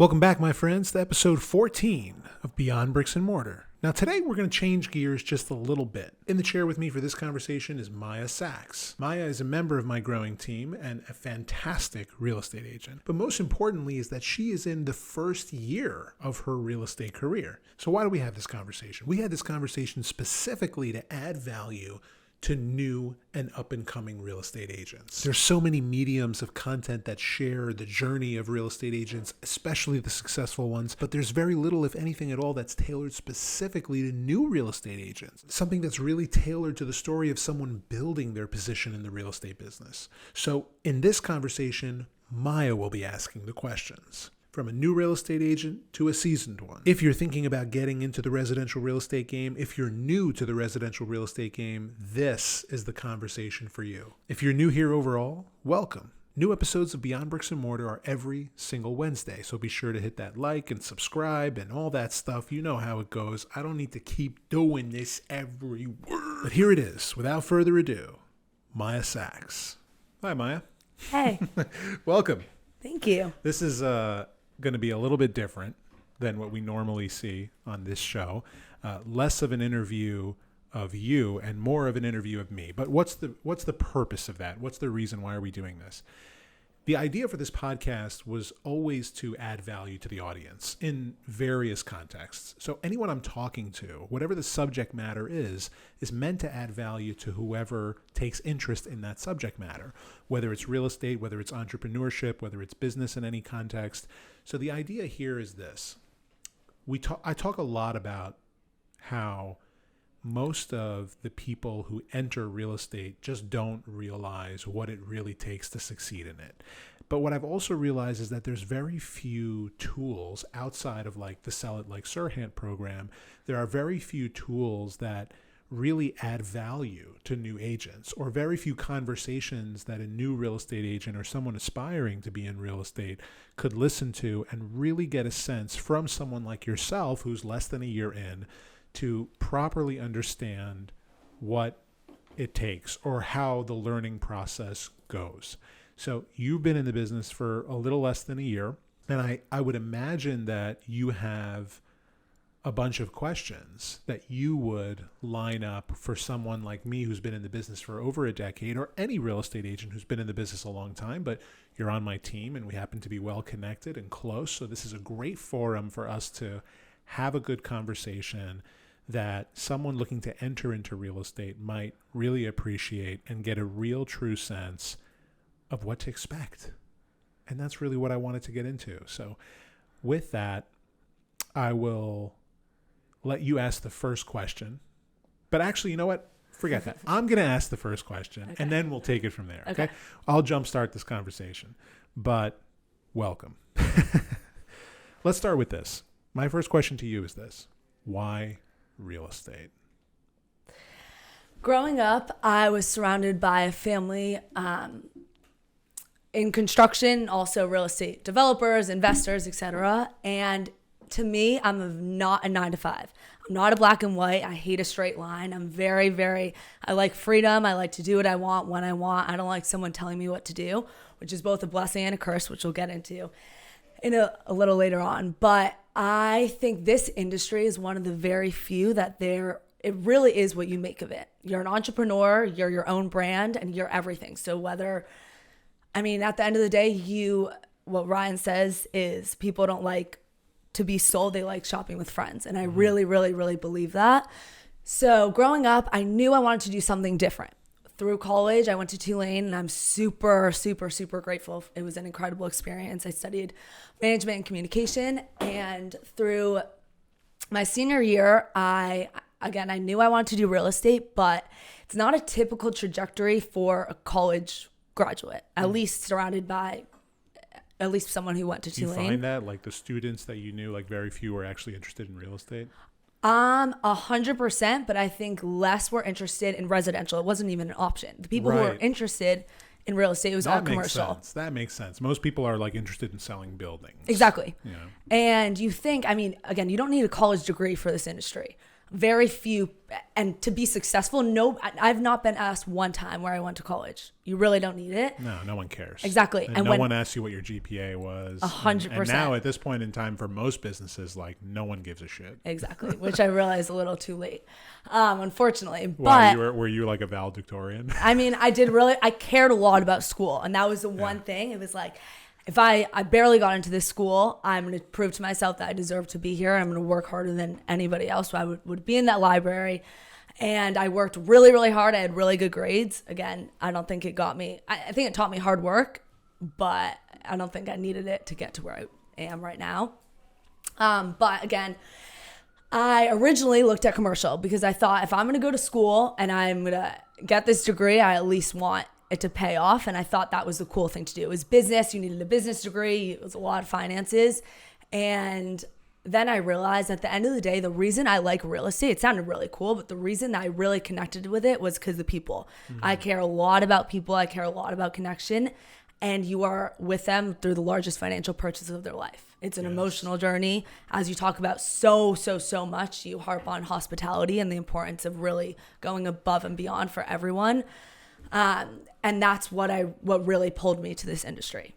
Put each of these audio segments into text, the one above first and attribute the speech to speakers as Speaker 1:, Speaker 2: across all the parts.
Speaker 1: Welcome back, my friends, to episode 14 of Beyond Bricks and Mortar. Now, today we're going to change gears just a little bit. In the chair with me for this conversation is Mayah Sachs. Mayah is a member of my growing team and a fantastic real estate agent. But most importantly is that she is in the first year of her real estate career. So why do we have this conversation? We had this conversation specifically to add value to new and up-and-coming real estate agents. There's so many mediums of content that share the journey of real estate agents, especially the successful ones, but there's very little, if anything at all, that's tailored specifically to new real estate agents. Something that's really tailored to the story of someone building their position in the real estate business. So in this conversation, Mayah will be asking the questions. From a new real estate agent to a seasoned one. If you're thinking about getting into the residential real estate game, if you're new to the residential real estate game, this is the conversation for you. If you're new here overall, welcome. New episodes of Beyond Bricks and Mortar are every single Wednesday, so be sure to hit that like and subscribe and all that stuff. You know how it goes. I don't need to keep doing this every word. But here it is, without further ado, Mayah Sachs. Hi, Mayah.
Speaker 2: Hey.
Speaker 1: Welcome.
Speaker 2: Thank you.
Speaker 1: This is going to be a little bit different than what we normally see on this show. Less of an interview of you and more of an interview of me. But what's the purpose of that? What's the reason? Why are we doing this? The idea for this podcast was always to add value to the audience in various contexts. So anyone I'm talking to, whatever the subject matter is meant to add value to whoever takes interest in that subject matter, whether it's real estate, whether it's entrepreneurship, whether it's business in any context. So the idea here is this. I talk a lot about how most of the people who enter real estate just don't realize what it really takes to succeed in it. But what I've also realized is that there's very few tools outside of like the Sell It Like SERHANT program. There are very few tools that really add value to new agents, or very few conversations that a new real estate agent or someone aspiring to be in real estate could listen to and really get a sense from someone like yourself who's less than a year in to properly understand what it takes or how the learning process goes. So you've been in the business for a little less than a year, and I would imagine that you have a bunch of questions that you would line up for someone like me who's been in the business for over a decade, or any real estate agent who's been in the business a long time, but you're on my team and we happen to be well connected and close. So this is a great forum for us to have a good conversation that someone looking to enter into real estate might really appreciate and get a real true sense of what to expect. And that's really what I wanted to get into. So with that, I will let you ask the first question. But actually, you know what? Forget that. I'm going to ask the first question, and then we'll take it from there. Okay? I'll jumpstart this conversation. But welcome. Let's start with this. My first question to you is this. Why real estate?
Speaker 2: Growing up, I was surrounded by a family in construction, also real estate developers, investors, etc. And to me, I'm not a 9-to-5. I'm not a black and white. I hate a straight line. I'm I like freedom. I like to do what I want when I want. I don't like someone telling me what to do, which is both a blessing and a curse, which we'll get into in a little later on. But I think this industry is one of the very few that it really is what you make of it. You're an entrepreneur, you're your own brand, and you're everything. So at the end of the day, what Ryan says is people don't like to be sold, they like shopping with friends. And I really, really, really believe that. So growing up, I knew I wanted to do something different. Through college, I went to Tulane, and I'm super, super, super grateful. It was an incredible experience. I studied management and communication, and through my senior year, I knew I wanted to do real estate, but it's not a typical trajectory for a college graduate, at least surrounded by at least someone who went to Tulane.
Speaker 1: Do you find that, like the students that you knew, like very few were actually interested in real estate?
Speaker 2: 100%, but I think less were interested in residential. It wasn't even an option. The people who were interested in real estate, it was all commercial.
Speaker 1: That makes sense. Most people are like interested in selling buildings.
Speaker 2: Exactly.
Speaker 1: You know?
Speaker 2: And you think, again, you don't need a college degree for this industry. very few, and to be successful, no, I've not been asked one time where I went to college. You really don't need it.
Speaker 1: No one cares.
Speaker 2: Exactly.
Speaker 1: And no one asks you what your GPA was.
Speaker 2: 100%.
Speaker 1: And now at this point in time, for most businesses, like, no one gives a shit.
Speaker 2: Exactly, which I realized a little too late, unfortunately.
Speaker 1: Why,
Speaker 2: But
Speaker 1: were you like a valedictorian?
Speaker 2: I mean, I cared a lot about school, and that was the one thing. It was like, if I barely got into this school, I'm going to prove to myself that I deserve to be here. I'm going to work harder than anybody else. So I would be in that library, and I worked really, really hard. I had really good grades. Again, I don't think it got me, I think it taught me hard work, but I don't think I needed it to get to where I am right now. But again, I originally looked at commercial because I thought if I'm going to go to school and I'm going to get this degree, I at least want it to pay off. And I thought that was the cool thing to do. It was business. You needed a business degree. It was a lot of finances. And then I realized at the end of the day, the reason I like real estate, it sounded really cool, but the reason I really connected with it was because of the people. I care a lot about people. I care a lot about connection. And you are with them through the largest financial purchase of their life. It's an emotional journey. As you talk about so much, you harp on hospitality and the importance of really going above and beyond for everyone. And that's what really pulled me to this industry.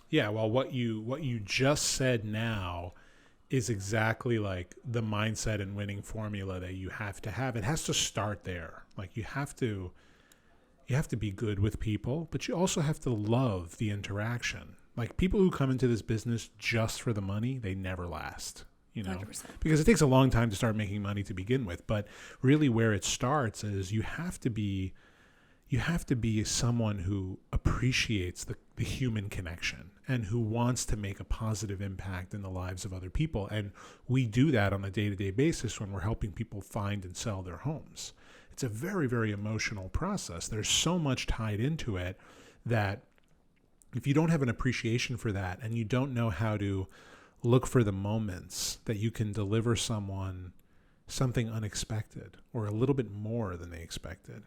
Speaker 1: Yeah, well, what you just said now is exactly like the mindset and winning formula that you have to have. It has to start there. Like you have to be good with people, but you also have to love the interaction. Like people who come into this business just for the money, they never last.
Speaker 2: 100%.
Speaker 1: Because it takes a long time to start making money to begin with. But really where it starts is you have to be someone who appreciates the human connection and who wants to make a positive impact in the lives of other people. And we do that on a day-to-day basis when we're helping people find and sell their homes. It's a very, very emotional process. There's so much tied into it that if you don't have an appreciation for that and you don't know how to look for the moments that you can deliver someone something unexpected or a little bit more than they expected,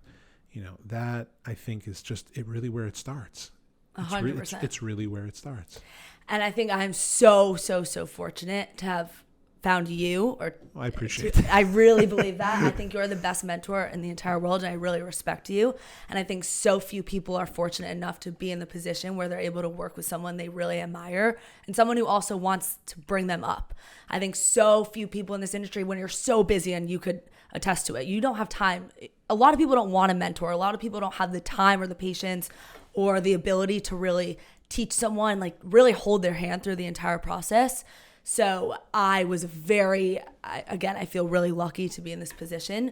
Speaker 1: that I think is just really where it starts.
Speaker 2: 100%.
Speaker 1: It's really where it starts.
Speaker 2: And I think I'm so fortunate to have found you.
Speaker 1: I appreciate it.
Speaker 2: I really believe that. I think you're the best mentor in the entire world, and I really respect you. And I think so few people are fortunate enough to be in the position where they're able to work with someone they really admire and someone who also wants to bring them up. I think so few people in this industry, when you're so busy, and you could attest to it, you don't have time. A lot of people don't want to mentor. A lot of people don't have the time or the patience or the ability to really teach someone, like really hold their hand through the entire process. So I was I feel really lucky to be in this position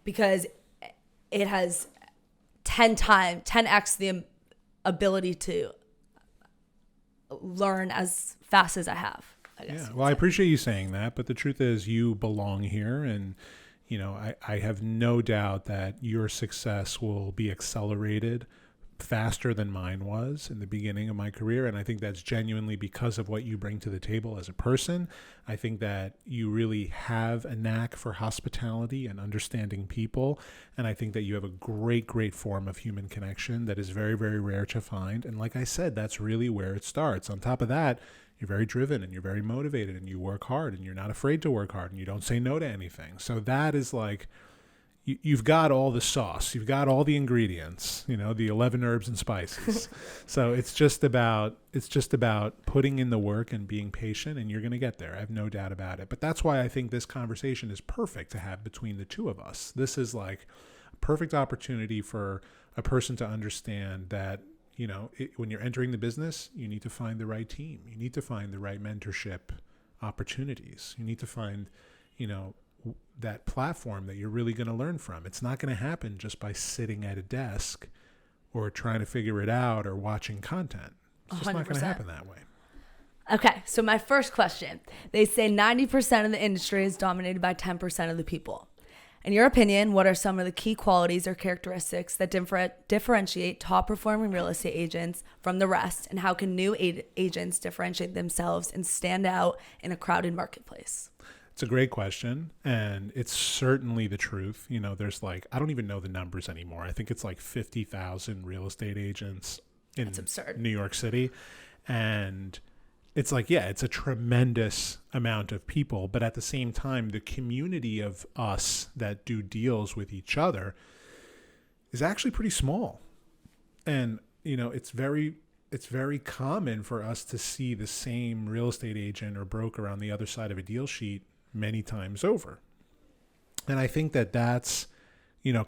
Speaker 2: because it has 10x the ability to learn as fast as I have, I guess.
Speaker 1: Yeah, well, I appreciate you saying that, but the truth is you belong here, and I have no doubt that your success will be accelerated faster than mine was in the beginning of my career. And I think that's genuinely because of what you bring to the table as a person. I think that you really have a knack for hospitality and understanding people. And I think that you have a great form of human connection that is very, very rare to find. And like I said, that's really where it starts. On top of that, you're very driven and you're very motivated and you work hard and you're not afraid to work hard and you don't say no to anything. So that is like, you've got all the sauce, you've got all the ingredients, the 11 herbs and spices. So it's just about putting in the work and being patient, and you're going to get there. I have no doubt about it. But that's why I think this conversation is perfect to have between the two of us. This is like a perfect opportunity for a person to understand that, when you're entering the business, you need to find the right team. You need to find the right mentorship opportunities. You need to find, that platform that you're really going to learn from. It's not going to happen just by sitting at a desk or trying to figure it out or watching content. It's just 100%. Not going to happen that way.
Speaker 2: Okay, so my first question. They say 90% of the industry is dominated by 10% of the people. In your opinion, what are some of the key qualities or characteristics that differentiate top-performing real estate agents from the rest, and how can new agents differentiate themselves and stand out in a crowded marketplace?
Speaker 1: It's a great question, and it's certainly the truth. There's I don't even know the numbers anymore. I think it's 50,000 real estate agents in
Speaker 2: That's absurd.
Speaker 1: New York City, and it's like, yeah, it's a tremendous amount of people, but at the same time, the community of us that do deals with each other is actually pretty small. And, it's very common for us to see the same real estate agent or broker on the other side of a deal sheet many times over. And I think that that's,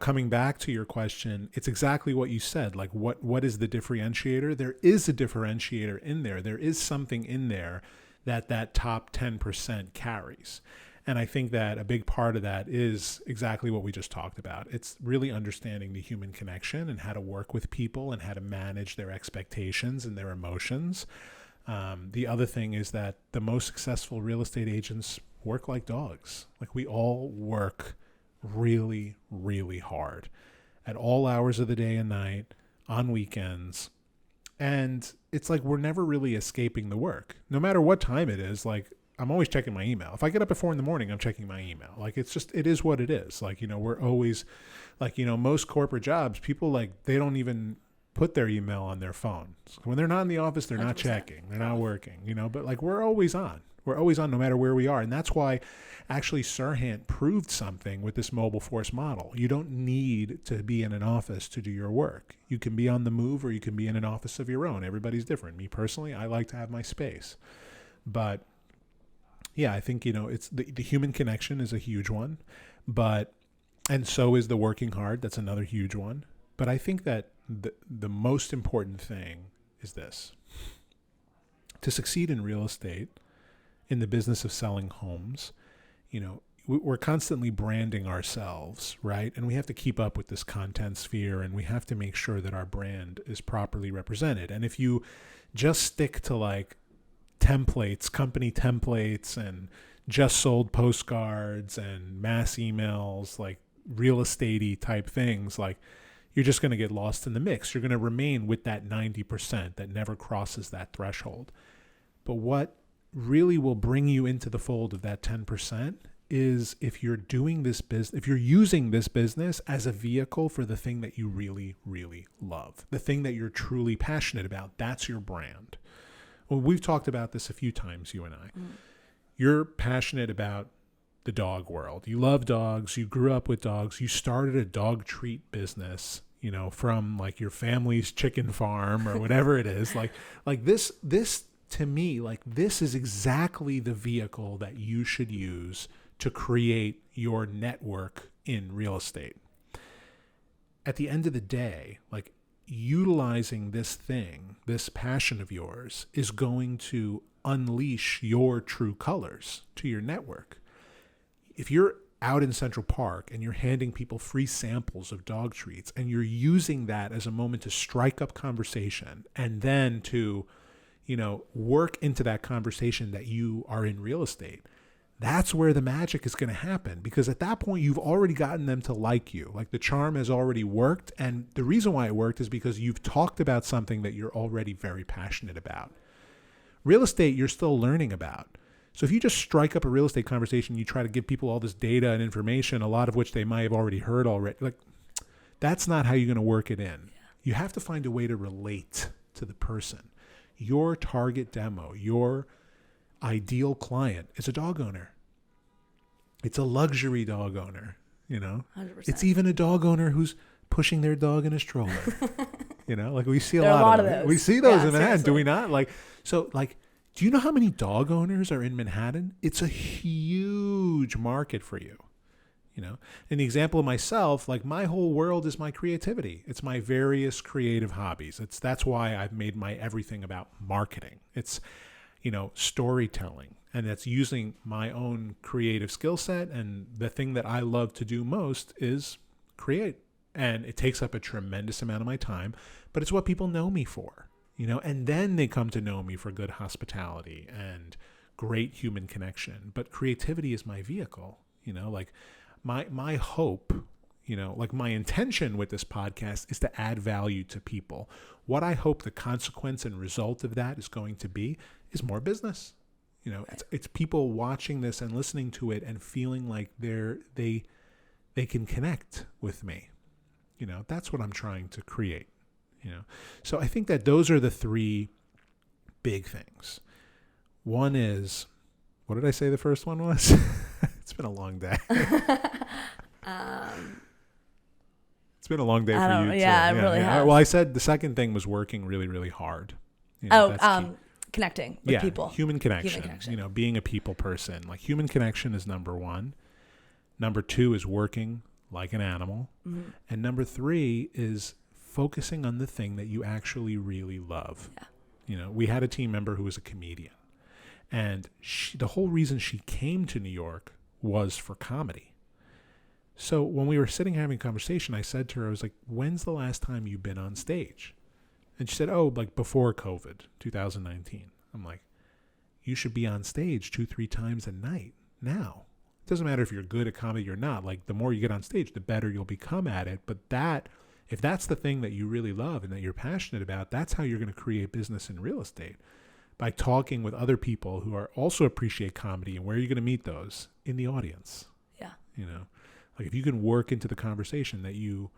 Speaker 1: coming back to your question, it's exactly what you said. Like, what is the differentiator? There is a differentiator in there. There is something in there that top 10% carries. And I think that a big part of that is exactly what we just talked about. It's really understanding the human connection and how to work with people and how to manage their expectations and their emotions. The other thing is that the most successful real estate agents work like dogs. Like, we all work really, really hard at all hours of the day and night, on weekends. And it's like we're never really escaping the work. No matter what time it is, like, I'm always checking my email. If I get up at 4 a.m, I'm checking my email. Like, it is what it is. Like, we're always, like, most corporate jobs, people, like, they don't even put their email on their phone. So when they're not in the office, they're not checking. They're not working, but like, we're always on. We're always on no matter where we are. And that's why actually SERHANT proved something with this mobile force model. You don't need to be in an office to do your work. You can be on the move or you can be in an office of your own. Everybody's different. Me personally, I like to have my space. But yeah, I think, it's the human connection is a huge one, and so is the working hard. That's another huge one. But I think that the most important thing is this: to succeed in real estate, in the business of selling homes, we're constantly branding ourselves, right? And we have to keep up with this content sphere, and we have to make sure that our brand is properly represented. And if you just stick to like templates, company templates, and just sold postcards and mass emails, like real estate-y type things, like, you're just going to get lost in the mix. You're going to remain with that 90% that never crosses that threshold. But what really will bring you into the fold of that 10% is if you're doing this business, if you're using this business as a vehicle for the thing that you really, really love, the thing that you're truly passionate about. That's your brand. Well, we've talked about this a few times, you and I. You're passionate about the dog world. You love dogs. You grew up with dogs. You started a dog treat business, from like your family's chicken farm or whatever it is. Like this to me, like, this is exactly the vehicle that you should use to create your network in real estate. At the end of the day, like, utilizing this thing, this passion of yours, is going to unleash your true colors to your network. If you're out in Central Park and you're handing people free samples of dog treats and you're using that as a moment to strike up conversation and then to, work into that conversation that you are in real estate, that's where the magic is going to happen, because at that point you've already gotten them to like you. Like, the charm has already worked, and the reason why it worked is because you've talked about something that you're already very passionate about. Real estate, you're still learning about. So if you just strike up a real estate conversation, you try to give people all this data and information, a lot of which they might have already heard already, like, that's not how you're going to work it in. You have to find a way to relate to the person. Your target demo, your ideal client is a dog owner. It's a luxury dog owner, 100%. It's even a dog owner who's pushing their dog in a stroller. Like, we see a lot of those. We see those in Manhattan, seriously. Do we not? Do you know how many dog owners are in Manhattan? It's a huge market for you. In the example of myself, like, my whole world is my creativity. It's my various creative hobbies. That's why I've made my everything about marketing. It's, storytelling, and that's using my own creative skill set. And the thing that I love to do most is create. And it takes up a tremendous amount of my time, but it's what people know me for, and then they come to know me for good hospitality and great human connection. But creativity is my vehicle, like, my hope, like, my intention with this podcast is to add value to people. What I hope the consequence and result of that is going to be is more business. It's people watching this and listening to it and feeling like they can connect with me. That's what I'm trying to create. So I think that those are the three big things. One is, what did I say the first one was? It's been a long day. It's been a long day for you too.
Speaker 2: Yeah, it really has.
Speaker 1: Well, I said the second thing was working really, really hard. You know,
Speaker 2: Connecting with people.
Speaker 1: Human connection. You know, being a people person. Like, human connection is number one. Number two is working like an animal. Mm-hmm. And number three is focusing on the thing that you actually really love. Yeah. You know, we had a team member who was a comedian. And the whole reason she came to New York was for comedy. So when we were sitting having a conversation, I said to her, I was like, when's the last time you've been on stage? And she said, oh, like before COVID, 2019. I'm like, you should be on stage 2-3 times a night now. It doesn't matter if you're good at comedy or not. Like, the more you get on stage, the better you'll become at it. But if that's the thing that you really love and that you're passionate about, that's how you're going to create business in real estate. By talking with other people who are also appreciate comedy. And where are you going to meet those? In the audience.
Speaker 2: Yeah.
Speaker 1: You know, like, if you can work into the conversation that you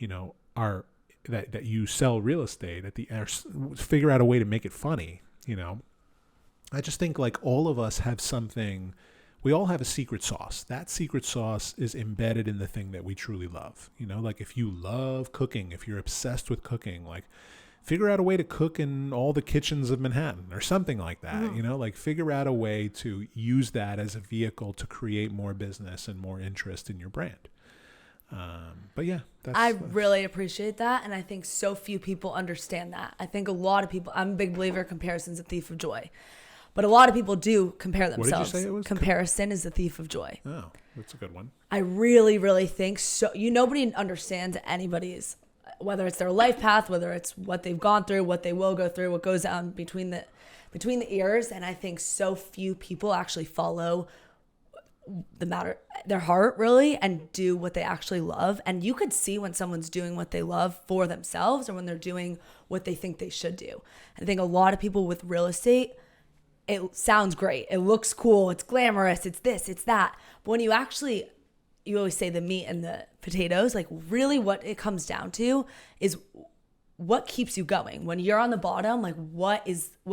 Speaker 1: know, are that you sell real estate figure out a way to make it funny. You know, I just think, like, all of us have something. We all have a secret sauce. That secret sauce is embedded in the thing that we truly love. You know, like, if you love cooking, if you're obsessed with cooking, like, figure out a way to cook in all the kitchens of Manhattan or something like that. Mm-hmm. You know, like, figure out a way to use that as a vehicle to create more business and more interest in your brand. But yeah,
Speaker 2: I really appreciate that. And I think so few people understand that. I think a lot of people, I'm a big believer, comparison's a thief of joy. But a lot of people do compare themselves.
Speaker 1: What did you say it was?
Speaker 2: Comparison is the thief of joy.
Speaker 1: Oh, that's a good one.
Speaker 2: I really, really think so. Nobody understands anybody's, whether it's their life path, whether it's what they've gone through, what they will go through, what goes on between the ears. And I think so few people actually follow their heart, really, and do what they actually love. And you could see when someone's doing what they love for themselves or when they're doing what they think they should do. I think a lot of people with real estate, it sounds great. It looks cool. It's glamorous. It's this, it's that. But when you always say the meat and the potatoes, like, really what it comes down to is what keeps you going. When you're on the bottom, like, what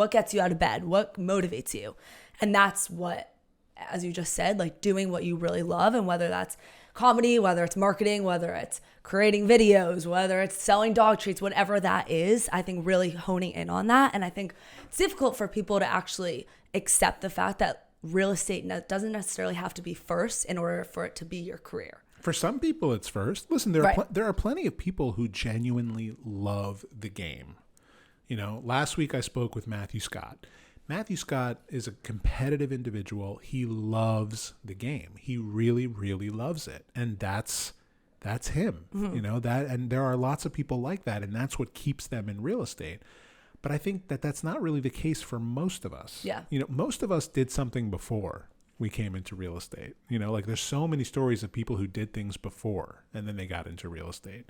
Speaker 2: gets you out of bed? What motivates you? And that's what, as you just said, like, doing what you really love. And whether that's comedy, whether it's marketing, whether it's creating videos, whether it's selling dog treats, whatever that is, I think really honing in on that. And I think it's difficult for people to actually accept the fact that real estate doesn't necessarily have to be first in order for it to be your career.
Speaker 1: For some people, it's first. Listen, there are plenty of people who genuinely love the game. You know, last week I spoke with Matthew Scott. Matthew Scott is a competitive individual. He loves the game. He really, really loves it. And that's him, mm-hmm. You know, and there are lots of people like that, and that's what keeps them in real estate. But I think that that's not really the case for most of us.
Speaker 2: Yeah.
Speaker 1: You know, most of us did something before we came into real estate. You know, like, there's so many stories of people who did things before and then they got into real estate.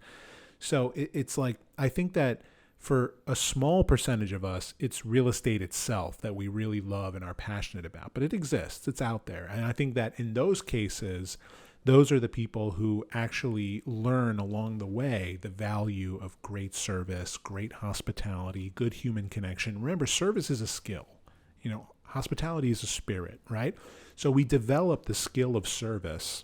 Speaker 1: So it's like, I think that for a small percentage of us, it's real estate itself that we really love and are passionate about. But it exists. It's out there. And I think that in those cases, those are the people who actually learn along the way the value of great service, great hospitality, good human connection. Remember, service is a skill. You know, hospitality is a spirit, right? So we develop the skill of service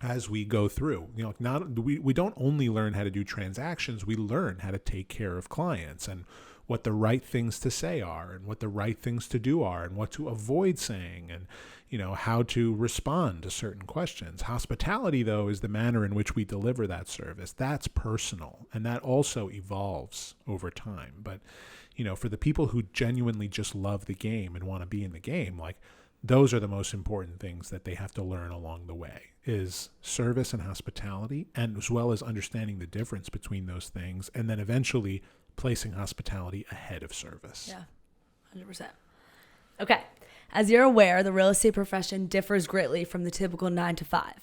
Speaker 1: as we go through. You know, we don't only learn how to do transactions, we learn how to take care of clients and what the right things to say are and what the right things to do are and what to avoid saying and, you know, how to respond to certain questions. Hospitality, though, is the manner in which we deliver that service. That's personal, and that also evolves over time. But, you know, for the people who genuinely just love the game and want to be in the game, like, those are the most important things that they have to learn along the way, is service and hospitality, and as well as understanding the difference between those things, and then eventually placing hospitality ahead of service.
Speaker 2: Yeah, 100%. Okay. As you're aware, the real estate profession differs greatly from the typical 9-to-5,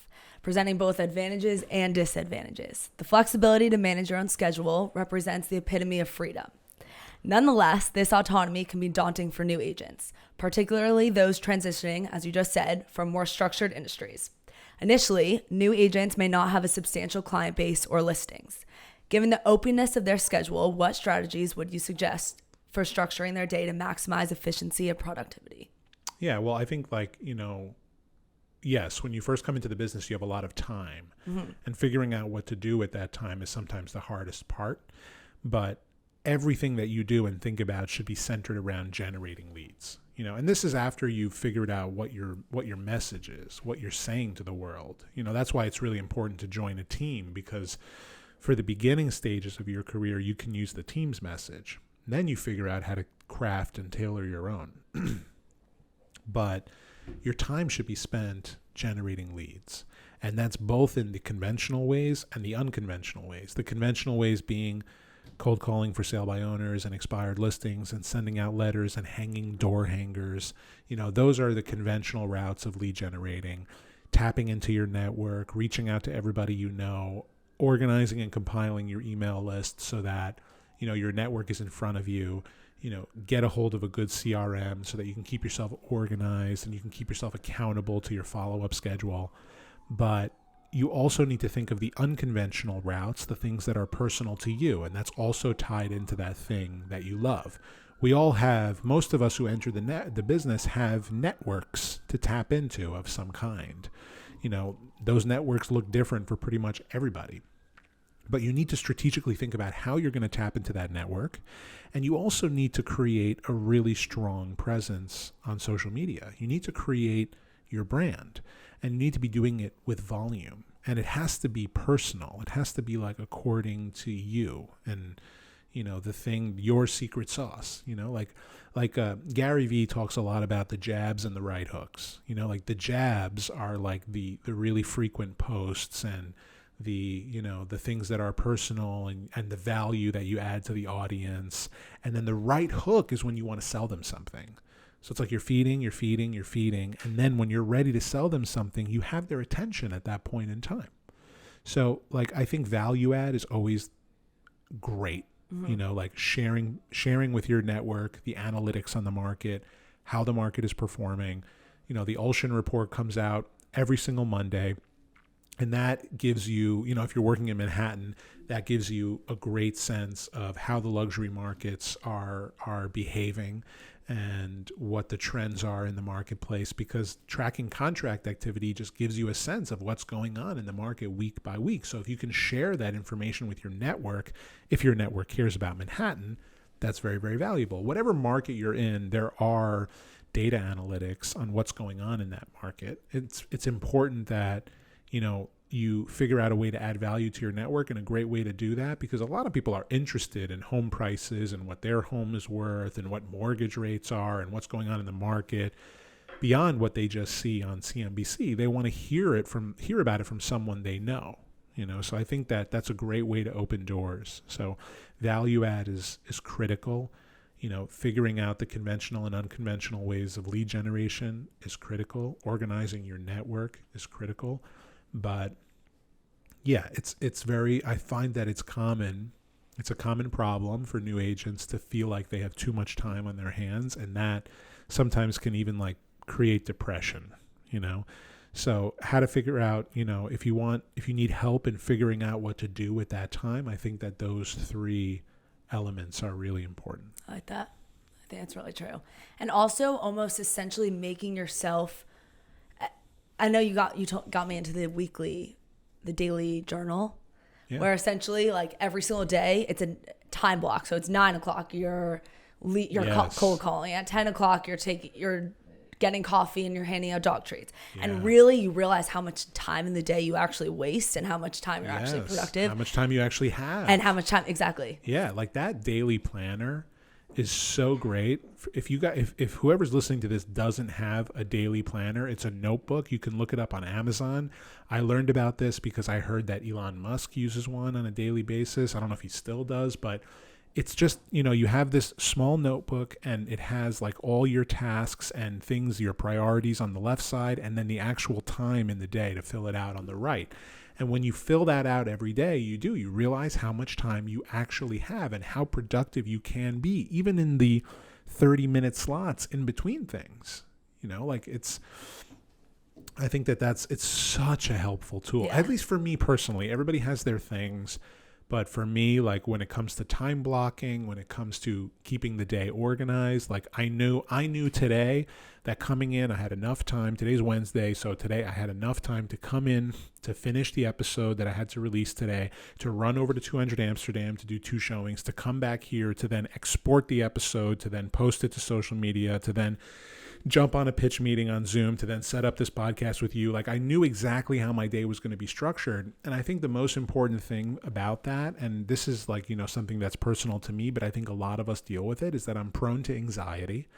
Speaker 2: presenting both advantages and disadvantages. The flexibility to manage your own schedule represents the epitome of freedom. Nonetheless, this autonomy can be daunting for new agents, particularly those transitioning, as you just said, from more structured industries. Initially, new agents may not have a substantial client base or listings. Given the openness of their schedule, what strategies would you suggest for structuring their day to maximize efficiency and productivity?
Speaker 1: Yeah, well, I think yes, when you first come into the business, you have a lot of time, and figuring out what to do with that time is sometimes the hardest part. But everything that you do and think about should be centered around generating leads. And this is after you've figured out what your message is, what you're saying to the world. That's why it's really important to join a team, because for the beginning stages of your career, you can use the team's message. Then you figure out how to craft and tailor your own. But your time should be spent generating leads. And that's both in the conventional ways and the unconventional ways. The conventional ways being cold calling for sale by owners and expired listings and sending out letters and hanging door hangers. Those are the conventional routes of lead generating. Tapping into your network, reaching out to everybody organizing and compiling your email list so that your network is in front of you. Get a hold of a good CRM so that you can keep yourself organized and you can keep yourself accountable to your follow-up schedule. But you also need to think of the unconventional routes, the things that are personal to you, and that's also tied into that thing that you love. Most of us who enter the business have networks to tap into of some kind. Those networks look different for pretty much everybody. But you need to strategically think about how you're going to tap into that network. And you also need to create a really strong presence on social media. You need to create your brand, and you need to be doing it with volume. And it has to be personal. It has to be according to you and, the thing, your secret sauce, Gary Vee talks a lot about the jabs and the right hooks. The jabs are the really frequent posts and the things that are personal and the value that you add to the audience. And then the right hook is when you want to sell them something. So it's you're feeding. And then when you're ready to sell them something, you have their attention at that point in time. So I think value add is always great. Sharing with your network, the analytics on the market, how the market is performing. The Olshan report comes out every single Monday. And that gives you, if you're working in Manhattan, that gives you a great sense of how the luxury markets are behaving and what the trends are in the marketplace, because tracking contract activity just gives you a sense of what's going on in the market week by week. So if you can share that information with your network, if your network cares about Manhattan, that's very, very valuable. Whatever market you're in, there are data analytics on what's going on in that market. It's important that you figure out a way to add value to your network, and a great way to do that, because a lot of people are interested in home prices and what their home is worth and what mortgage rates are and what's going on in the market beyond what they just see on CNBC. They want to hear about it from someone they know. So I think that's a great way to open doors. So value add is critical. Figuring out the conventional and unconventional ways of lead generation is critical. Organizing your network is critical. But yeah, I find that it's a common problem for new agents to feel like they have too much time on their hands, and that sometimes can even create depression, So how to figure out, if you need help in figuring out what to do with that time, I think that those three elements are really important.
Speaker 2: I like that. I think that's really true. And also almost essentially making yourself, I know you got me into the daily journal, where essentially every single day it's a time block. So it's 9:00, you're cold calling. At 10:00, you're getting coffee and you're handing out dog treats. Yeah. And really you realize how much time in the day you actually waste and how much time you're actually productive.
Speaker 1: How much time you actually have.
Speaker 2: And how much time, exactly.
Speaker 1: Yeah, that daily planner is so great. If whoever's listening to this doesn't have a daily planner, it's a notebook. You can look it up on Amazon. I learned about this because I heard that Elon Musk uses one on a daily basis. I don't know if he still does, but it's just, you have this small notebook and it has all your tasks and things, your priorities on the left side, and then the actual time in the day to fill it out on the right. And when you fill that out every day, you realize how much time you actually have and how productive you can be, even in the 30-minute slots in between things. I think it's such a helpful tool, at least for me personally. Everybody has their things, But for me, like when it comes to time blocking, when it comes to keeping the day organized, like I knew today that coming in, I had enough time. Today's Wednesday, so today I had enough time to come in to finish the episode that I had to release today, to run over to 200 Amsterdam to do 2 showings, to come back here, to then export the episode, to then post it to social media, to then jump on a pitch meeting on Zoom, to then set up this podcast with you. Like I knew exactly how my day was going to be structured. And I think the most important thing about that, and this is like, something that's personal to me, but I think a lot of us deal with it, is that I'm prone to anxiety,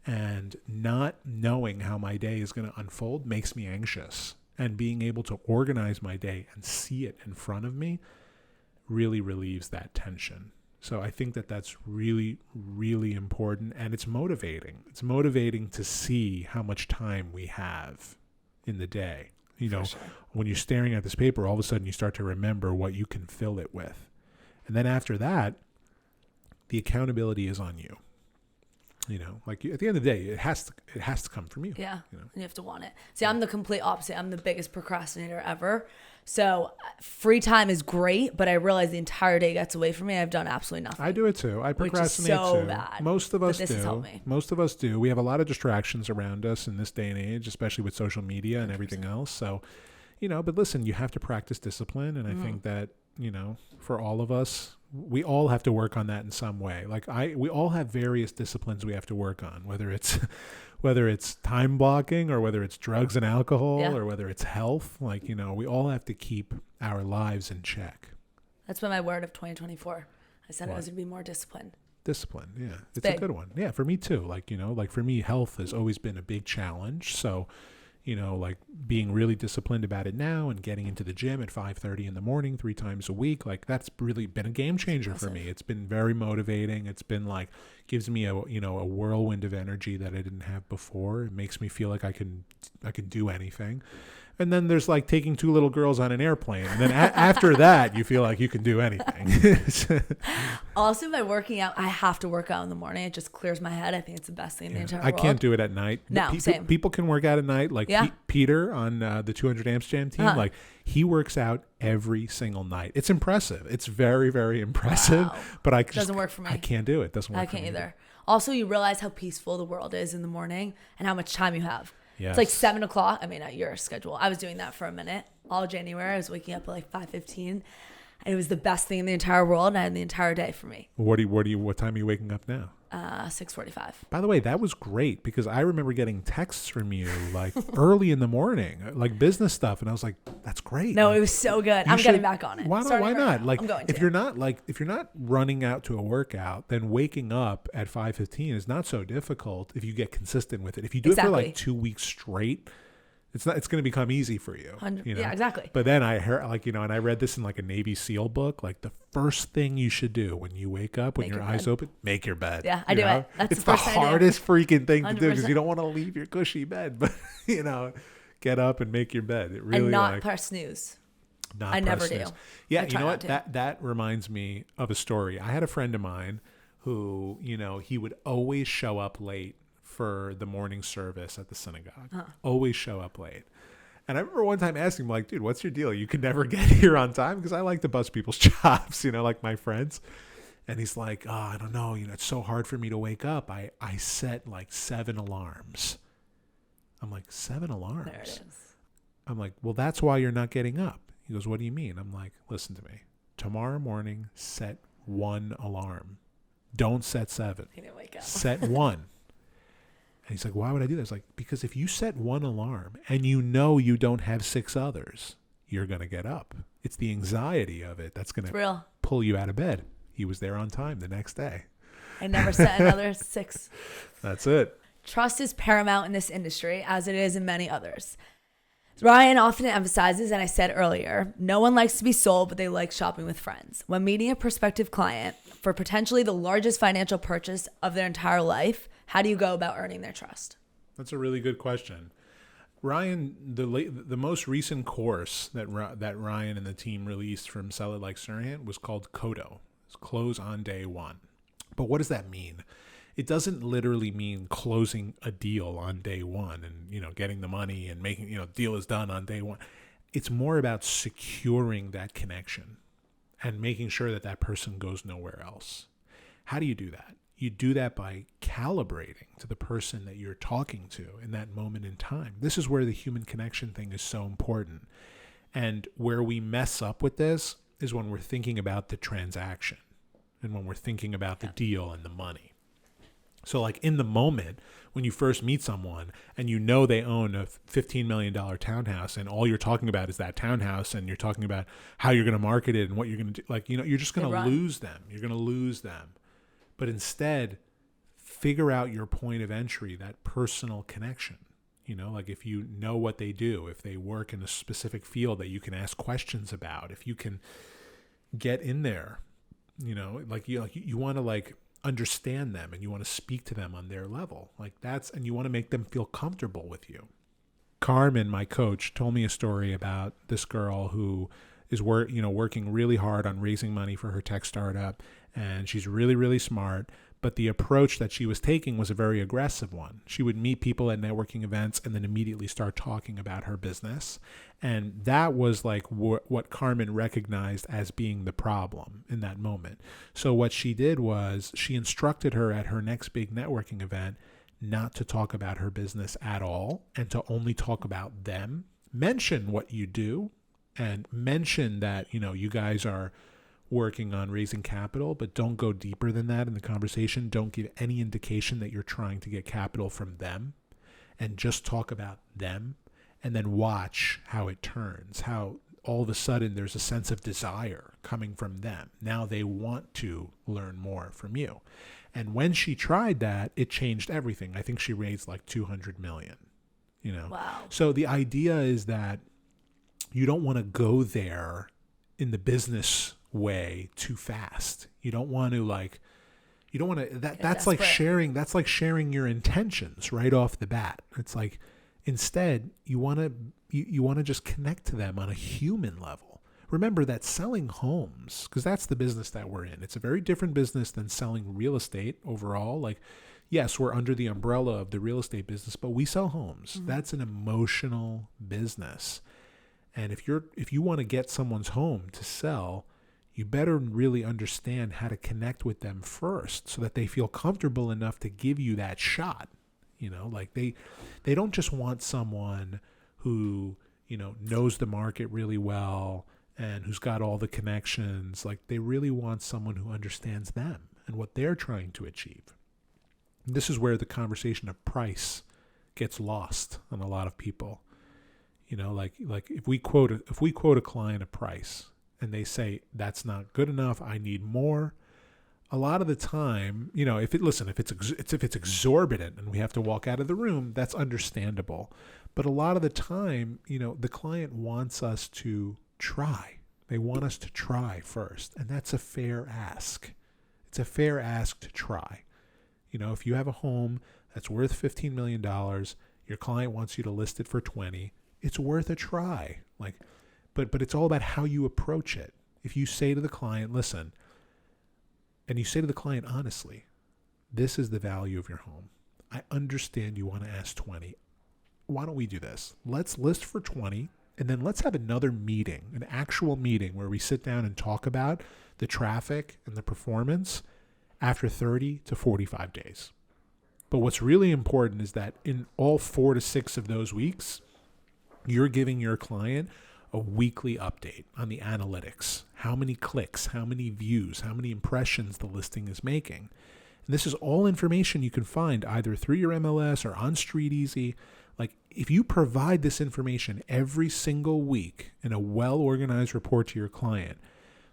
Speaker 1: and not knowing how my day is going to unfold makes me anxious. And being able to organize my day and see it in front of me really relieves that tension. So I think that that's really, really important, and it's motivating. It's motivating to see how much time we have in the day. Sure. When you're staring at this paper, all of a sudden you start to remember what you can fill it with. And then after that, the accountability is on you. Like at the end of the day, it has to come from you.
Speaker 2: Yeah, and you have to want it. See, I'm the complete opposite. I'm the biggest procrastinator ever. So free time is great, but I realize the entire day gets away from me. I've done absolutely nothing.
Speaker 1: I do it too. I procrastinate
Speaker 2: which is so
Speaker 1: too.
Speaker 2: bad.
Speaker 1: Most of us
Speaker 2: This has helped me.
Speaker 1: Most of us do. We have a lot of distractions around us in this day and age, especially with social media and
Speaker 2: 100%.
Speaker 1: everything else. So, but listen, you have to practice discipline, and I think that for all of us, we all have to work on that in some way. Like we all have various disciplines we have to work on, whether it's time blocking, or whether it's drugs and alcohol, or whether it's health. Like, we all have to keep our lives in check.
Speaker 2: That's been my word of 2024. I said I was going to be more disciplined.
Speaker 1: Discipline. Yeah. It's a good one. Yeah. For me too. Like, like for me, health has always been a big challenge. So, like being really disciplined about it now, and getting into the gym at 5:30 in the morning 3 times a week, like that's really been a game changer for me. It's been very motivating. It's been like, gives me a whirlwind of energy that I didn't have before. It makes me feel like I can do anything. And then there's like taking 2 little girls on an airplane. And then after that, you feel like you can do anything.
Speaker 2: Also, by working out, I have to work out in the morning. It just clears my head. I think it's the best thing in the entire world.
Speaker 1: I can't do it at night.
Speaker 2: No, same.
Speaker 1: People can work out at night. Like Peter on the 200 Amsterdam team, like he works out every single night. It's impressive. It's very, very impressive. Wow. But it
Speaker 2: doesn't work for me.
Speaker 1: I can't do it. It doesn't work for me.
Speaker 2: I can't either. Also, you realize how peaceful the world is in the morning and how much time you have.
Speaker 1: Yes.
Speaker 2: It's like 7 o'clock. I mean, at your schedule. I was doing that for a minute. All January, I was waking up at like 5:15. And it was the best thing in the entire world. And I had the entire day for me.
Speaker 1: What time are you waking up now?
Speaker 2: 6:45.
Speaker 1: By the way, that was great, because I remember getting texts from you like early in the morning, like business stuff. And I was like, that's great.
Speaker 2: No,
Speaker 1: like,
Speaker 2: it was so good. I'm getting back on it.
Speaker 1: Why not? Like,
Speaker 2: I'm going
Speaker 1: if you're not running out to a workout, then waking up at 5:15 is not so difficult if you get consistent with it. If you do it for like 2 weeks straight, it's going to become easy for you.
Speaker 2: Yeah, exactly.
Speaker 1: But then I heard and I read this in like a Navy SEAL book, like the first thing you should do when you wake up, when your eyes open, make your bed.
Speaker 2: Yeah, I do it.
Speaker 1: It's the hardest freaking thing to do, because you don't want to leave your cushy bed, but get up and make your bed. It really,
Speaker 2: and not press snooze. I never do.
Speaker 1: Yeah, you know what? That reminds me of a story. I had a friend of mine who, he would always show up late for the morning service at the synagogue. Always show up late. And I remember one time asking him, like, dude, what's your deal? You can never get here on time? Because I like to bust people's chops, like my friends. And he's like, oh, I don't know. It's so hard for me to wake up. I set like 7 alarms. I'm like, 7 alarms?
Speaker 2: There it is.
Speaker 1: I'm like, well, that's why you're not getting up. He goes, what do you mean? I'm like, listen to me. Tomorrow morning, set 1 alarm. Don't set 7.
Speaker 2: He didn't wake up.
Speaker 1: Set 1. And he's like, why would I do that? I was like, because if you set 1 alarm and you don't have 6 others, you're going to get up. It's the anxiety of it that's going to pull you out of bed. He was there on time the next day.
Speaker 2: I never set another 6.
Speaker 1: That's it.
Speaker 2: Trust is paramount in this industry, as it is in many others. Ryan often emphasizes, and I said earlier, no one likes to be sold, but they like shopping with friends. When meeting a prospective client for potentially the largest financial purchase of their entire life, how do you go about earning their trust?
Speaker 1: That's a really good question. Ryan, the most recent course that Ryan and the team released from Sell It Like SERHANT was called CODO. It's close on day 1. But what does that mean? It doesn't literally mean closing a deal on day 1 and, getting the money and making, deal is done on day 1. It's more about securing that connection and making sure that that person goes nowhere else. How do you do that? You do that by calibrating to the person that you're talking to in that moment in time. This is where the human connection thing is so important. And where we mess up with this is when we're thinking about the transaction and when we're thinking about the deal and the money. So like in the moment, when you first meet someone and you know they own a $15 million townhouse and all you're talking about is that townhouse and you're talking about how you're going to market it and what you're going to do, like, you're just going to lose them. You're going to lose them. But instead, figure out your point of entry, that personal connection. Like if you know what they do, if they work in a specific field that you can ask questions about, if you can get in there, like you want to like understand them and you want to speak to them on their level, and you want to make them feel comfortable with you. Carmen, my coach, told me a story about this girl who is working really hard on raising money for her tech startup, and she's really, really smart. But the approach that she was taking was a very aggressive one. She would meet people at networking events and then immediately start talking about her business. And that was like what Carmen recognized as being the problem in that moment. So what she did was she instructed her at her next big networking event not to talk about her business at all and to only talk about them. Mention what you do and mention that, you guys are working on raising capital, but don't go deeper than that in the conversation. Don't give any indication that you're trying to get capital from them, and just talk about them, and then watch how it turns, how all of a sudden there's a sense of desire coming from them. Now they want to learn more from you. And when she tried that, it changed everything. I think she raised like 200 million,
Speaker 2: Wow.
Speaker 1: So the idea is that you don't want to go there in the business way too fast. You don't want to that's like sharing your intentions right off the bat. It's like, instead you want to just connect to them on a human level. Remember that selling homes, because that's the business that we're in, it's a very different business than selling real estate overall. Like, yes, we're under the umbrella of the real estate business, but we sell homes. Mm-hmm. That's an emotional business. And if you want to get someone's home to sell, you better really understand how to connect with them first so that they feel comfortable enough to give you that shot. Like they don't just want someone who, knows the market really well and who's got all the connections. Like, they really want someone who understands them and what they're trying to achieve. And this is where the conversation of price gets lost on a lot of people. Like if we quote a client a price and they say, that's not good enough, I need more. A lot of the time, if it's exorbitant and we have to walk out of the room, that's understandable. But a lot of the time, the client wants us to try. They want us to try first. And that's a fair ask. It's a fair ask to try. If you have a home that's worth $15 million, your client wants you to list it for 20, it's worth a try. But it's all about how you approach it. If you say to the client, listen, and you say to the client honestly, this is the value of your home. I understand you want to ask 20. Why don't we do this? Let's list for 20, and then let's have another meeting, an actual meeting where we sit down and talk about the traffic and the performance after 30 to 45 days. But what's really important is that in all 4 to 6 of those weeks, you're giving your client a weekly update on the analytics, how many clicks, how many views, how many impressions the listing is making. And this is all information you can find either through your MLS or on StreetEasy. Like, if you provide this information every single week in a well-organized report to your client,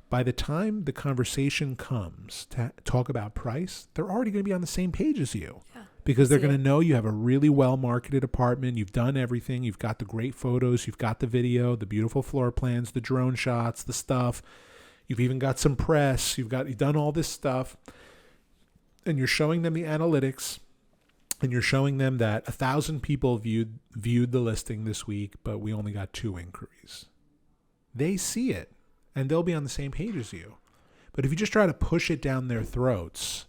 Speaker 1: by the time the conversation comes to talk about price, they're already going to be on the same page as you. Yeah. Because they're going to know you have a really well-marketed apartment. You've done everything. You've got the great photos. You've got the video, the beautiful floor plans, the drone shots, the stuff. You've even got some press. You've done all this stuff. And you're showing them the analytics. And you're showing them that 1,000 people viewed the listing this week, but we only got 2 inquiries. They see it, and they'll be on the same page as you. But if you just try to push it down their throats,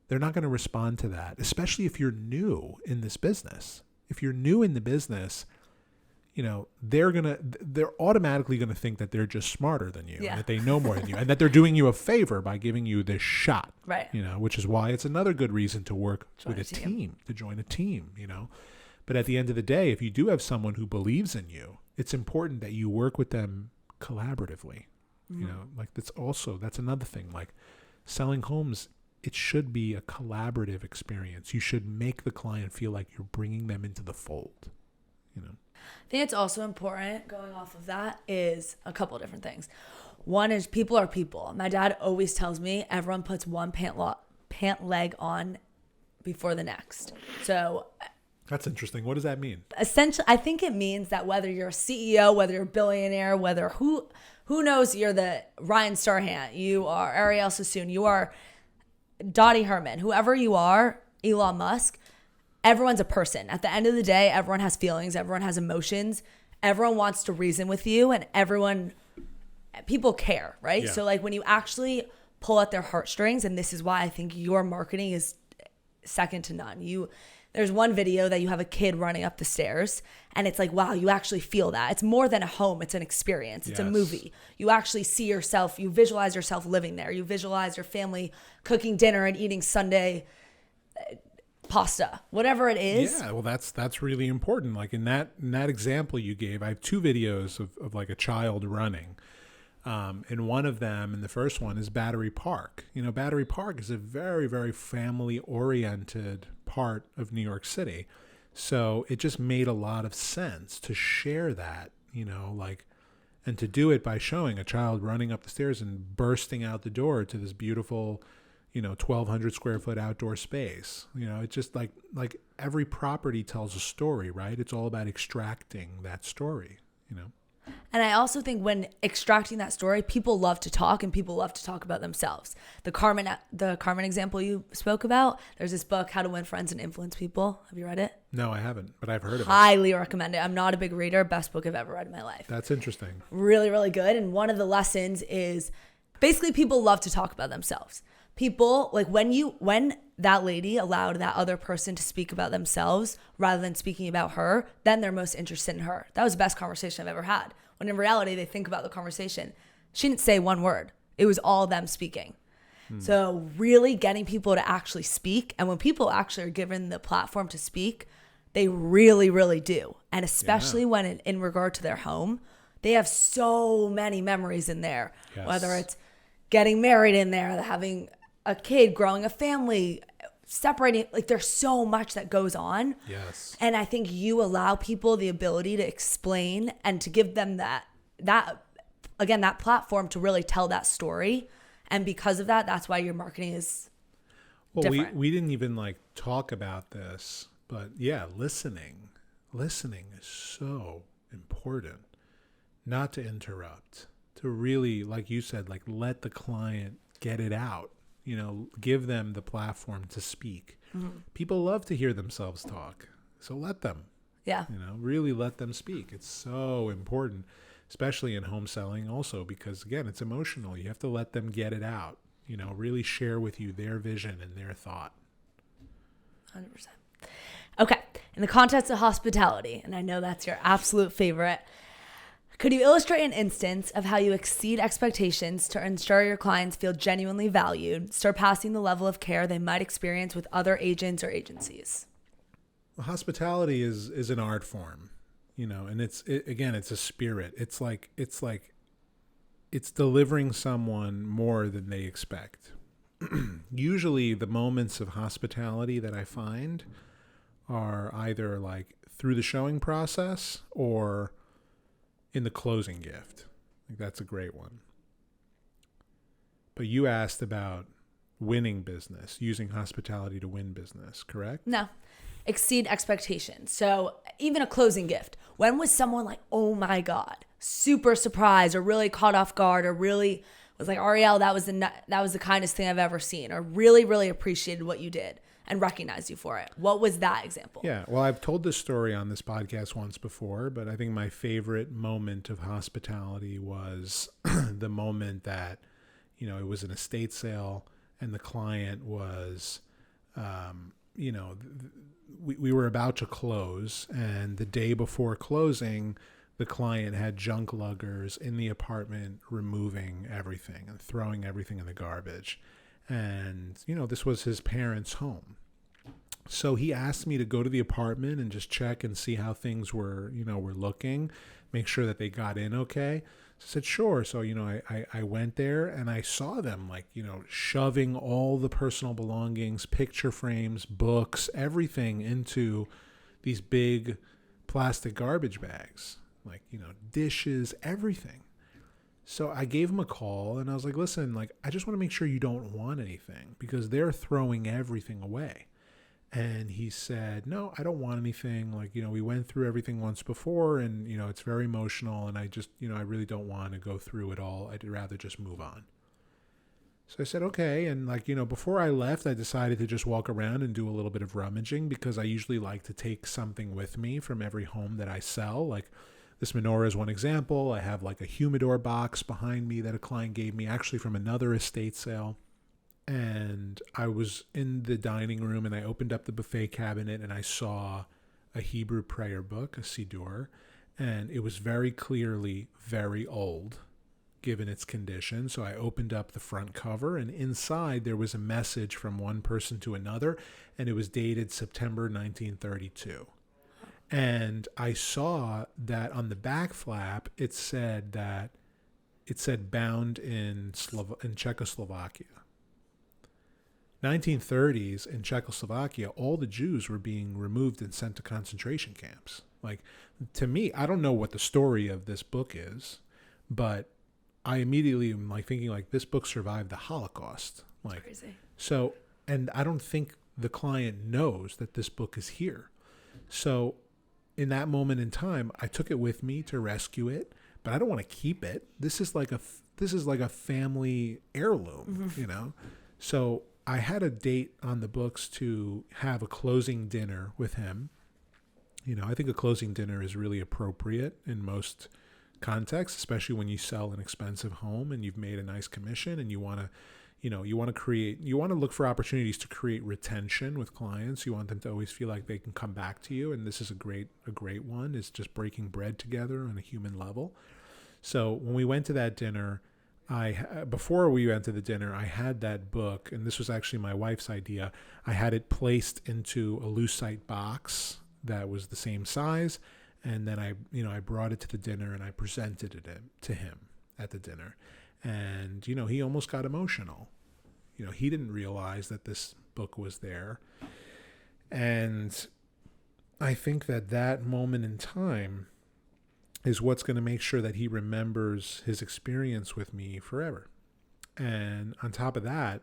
Speaker 1: they're not going to respond to that, especially if you're new in this business. If you're new in the business, they're automatically gonna think that they're just smarter than you,
Speaker 2: Yeah.
Speaker 1: and that they know more than you, and that they're doing you a favor by giving you this shot.
Speaker 2: Right.
Speaker 1: Which is why it's another good reason to work
Speaker 2: Join
Speaker 1: with
Speaker 2: a
Speaker 1: a
Speaker 2: team.
Speaker 1: team, to join a team. But at the end of the day, if you do have someone who believes in you, it's important that you work with them collaboratively. Like that's another thing. Like selling homes, it should be a collaborative experience. You should make the client feel like you're bringing them into the fold.
Speaker 2: I think it's also important, going off of that, is a couple of different things. One is people are people. My dad always tells me everyone puts one pant leg on before the next. So
Speaker 1: That's interesting. What does that mean?
Speaker 2: essentially, I think it means that whether you're a CEO, whether you're a billionaire, whether who knows, you're the Ryan Serhant, you are Ariel Sassoon, you are Dottie Herman, whoever you are, Elon Musk, everyone's a person. At the end of the day, everyone has feelings, everyone has emotions, everyone wants to reason with you, and people care, right?
Speaker 1: Yeah.
Speaker 2: So like when you actually pull at their heartstrings, and this is why I think your marketing is second to none. There's one video that you have a kid running up the stairs, and it's like, wow, you actually feel that. It's more than a home. It's an experience. It's a
Speaker 1: Yes.
Speaker 2: movie. You actually see yourself. You visualize yourself living there. You visualize your family cooking dinner and eating Sunday pasta, whatever it is.
Speaker 1: Yeah, well, that's really important. Like in that example you gave, I have two videos of like a child running. And one of them, and the first one, is Battery Park. Battery Park is a very, very family-oriented part of New York City. So it just made a lot of sense to share that, and to do it by showing a child running up the stairs and bursting out the door to this beautiful, 1,200 square foot outdoor space. It's just like every property tells a story, right? It's all about extracting that story.
Speaker 2: And I also think when extracting that story, people love to talk, and people love to talk about themselves. The Carmen example you spoke about, there's this book, How to Win Friends and Influence People. Have you read it?
Speaker 1: No, I haven't, but I've heard of it.
Speaker 2: Highly recommend it. I'm not a big reader. Best book I've ever read in my life.
Speaker 1: That's interesting.
Speaker 2: Really, really good. And one of the lessons is basically people love to talk about themselves. People, like when that lady allowed that other person to speak about themselves rather than speaking about her, then they're most interested in her. That was the best conversation I've ever had. When in reality, they think about the conversation. She didn't say one word. It was all them speaking. So really getting people to actually speak. And when people actually are given the platform to speak, they really, really do. And especially when in regard to their home, they have so many memories in there,
Speaker 1: Yes.
Speaker 2: whether it's getting married in there, having a kid, growing a family, separating, like there's so much that goes on.
Speaker 1: Yes.
Speaker 2: And I think you allow people the ability to explain and to give them that platform to really tell that story. And because of that, that's why your marketing is different.
Speaker 1: We didn't even talk about this, but yeah, listening is so important. Not to interrupt, to really, like you said, let the client get it out. Give them the platform to speak. Mm-hmm. People love to hear themselves talk, so let them.
Speaker 2: Yeah.
Speaker 1: Really let them speak. It's so important, especially in home selling also, because again, it's emotional. You have to let them get it out, really share with you their vision and their thought.
Speaker 2: 100%. Okay. In the context of hospitality, and I know that's your absolute favorite, could you illustrate an instance of how you exceed expectations to ensure your clients feel genuinely valued, surpassing the level of care they might experience with other agents or agencies?
Speaker 1: Well, hospitality is an art form, and it's a spirit. It's delivering someone more than they expect. Usually the moments of hospitality that I find are either through the showing process or in the closing gift. That's a great one. But you asked about winning business, using hospitality to win business, correct?
Speaker 2: No. Exceed expectations. So even a closing gift. When was someone like, oh my God, super surprised or really caught off guard or really was like, Ariel, that was the kindest thing I've ever seen, or really, really appreciated what you did and recognized you for it? What was that example?
Speaker 1: Yeah, well, I've told this story on this podcast once before, but I think my favorite moment of hospitality was the moment that, it was an estate sale and the client was, we were about to close, and the day before closing, the client had junk luggers in the apartment removing everything and throwing everything in the garbage. And, this was his parents' home. So he asked me to go to the apartment and just check and see how things were looking, make sure that they got in okay. So I said, sure. So, I went there and I saw them shoving all the personal belongings, picture frames, books, everything into these big plastic garbage bags, dishes, everything. So I gave him a call and I was like, listen, I just want to make sure you don't want anything because they're throwing everything away. And he said, no, I don't want anything. We went through everything once before and, it's very emotional and I just, I really don't want to go through it all. I'd rather just move on. So I said, okay. And before I left, I decided to just walk around and do a little bit of rummaging because I usually like to take something with me from every home that I sell. This menorah is one example. I have a humidor box behind me that a client gave me actually from another estate sale. And I was in the dining room and I opened up the buffet cabinet and I saw a Hebrew prayer book, a Siddur, and it was very clearly very old given its condition. So I opened up the front cover and inside there was a message from one person to another and it was dated September 1932. And I saw that on the back flap it said bound in Czechoslovakia. 1930s in Czechoslovakia, all the Jews were being removed and sent to concentration camps. To me, I don't know what the story of this book is, but I immediately am thinking this book survived the Holocaust.
Speaker 2: Crazy.
Speaker 1: So, and I don't think the client knows that this book is here. So in that moment in time, I took it with me to rescue it, but I don't want to keep it. This is like a family heirloom, So I had a date on the books to have a closing dinner with him. I think a closing dinner is really appropriate in most contexts, especially when you sell an expensive home and you've made a nice commission and you want to look for opportunities to create retention with clients. You want them to always feel like they can come back to you. And this is a great one. It's just breaking bread together on a human level. So when we went to that dinner, before we went to the dinner, I had that book, and this was actually my wife's idea. I had it placed into a lucite box that was the same size, and then I brought it to the dinner and I presented it to him at the dinner, and he almost got emotional. He didn't realize that this book was there, and I think that moment in time is what's going to make sure that he remembers his experience with me forever. And on top of that,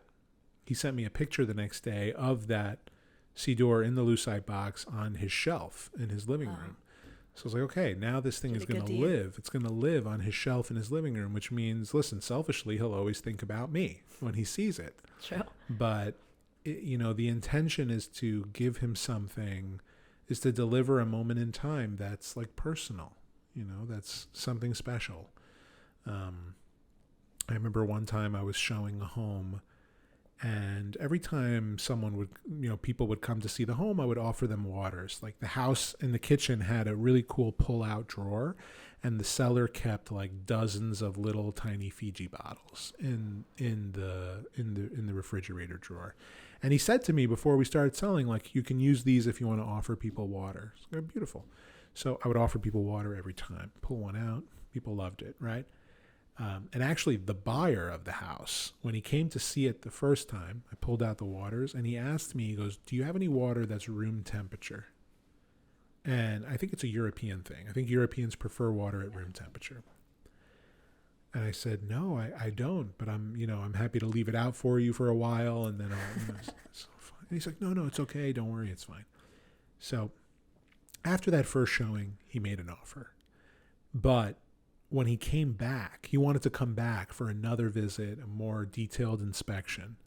Speaker 1: he sent me a picture the next day of that Siddur in the lucite box on his shelf in his living room. So I was like, okay, now this thing is going to live. It's going to live on his shelf in his living room, which means, listen, selfishly, he'll always think about me when he sees it.
Speaker 2: True.
Speaker 1: But, the intention is to give him something, is to deliver a moment in time that's personal. That's something special. I remember one time I was showing a home, and every time people would come to see the home, I would offer them waters. The house in the kitchen had a really cool pull-out drawer, and the seller kept dozens of little tiny Fiji bottles in the refrigerator drawer. And he said to me before we started selling, you can use these if you want to offer people water. They're beautiful. So I would offer people water every time, pull one out. People loved it, right? And actually, the buyer of the house, when he came to see it the first time, I pulled out the waters, and he asked me, he goes, do you have any water that's room temperature? And I think it's a European thing. I think Europeans prefer water at room temperature. And I said, no, I don't, but I'm happy to leave it out for you for a while, and then it's fine. And he's like, no, it's okay. Don't worry, it's fine. So after that first showing, he made an offer. But when he came back, he wanted to come back for another visit, a more detailed inspection.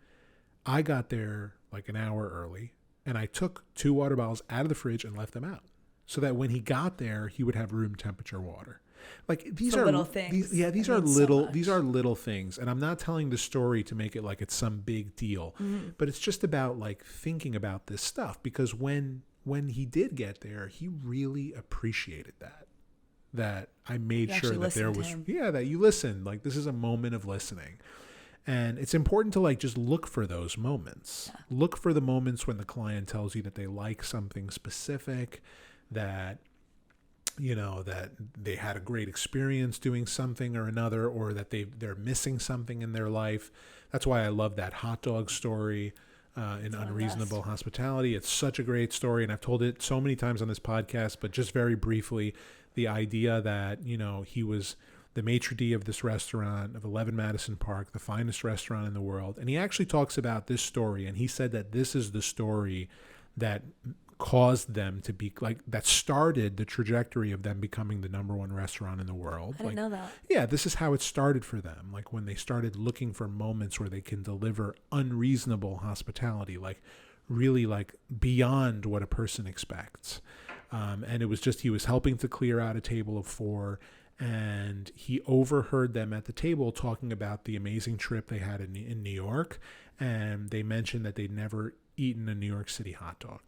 Speaker 1: I got there an hour early, and I took 2 water bottles out of the fridge and left them out so that when he got there, he would have room temperature water. Like these
Speaker 2: The
Speaker 1: are
Speaker 2: little things.
Speaker 1: these
Speaker 2: It
Speaker 1: are
Speaker 2: means so
Speaker 1: little
Speaker 2: much.
Speaker 1: these are little things, and I'm not telling the story to make it like it's some big deal, but it's just about like thinking about this stuff, because when he did get there, he really appreciated that I made
Speaker 2: You
Speaker 1: sure
Speaker 2: actually
Speaker 1: that there
Speaker 2: listened to
Speaker 1: was
Speaker 2: him.
Speaker 1: that you listened. Like this is a moment of listening. And it's important to like just look for those moments.
Speaker 2: Yeah.
Speaker 1: Look for the moments when the client tells you that they like something specific, that that they had a great experience doing something or another, or that they're missing something in their life. That's why I love that hot dog story in Unreasonable Hospitality. It's such a great story, and I've told it so many times on this podcast, but just very briefly, the idea that, he was the maitre d' of this restaurant of 11 Madison Park, the finest restaurant in the world. And he actually talks about this story, and he said that this is the story that caused them to be like, that started the trajectory of them becoming the number one restaurant in the world.
Speaker 2: I didn't know that.
Speaker 1: Yeah, this is how it started for them. Like when they started looking for moments where they can deliver unreasonable hospitality, like really like beyond what a person expects. And it was just, he was helping to clear out a table of 4, and he overheard them at the table talking about the amazing trip they had in New York. And they mentioned that they'd never eaten a New York City hot dog.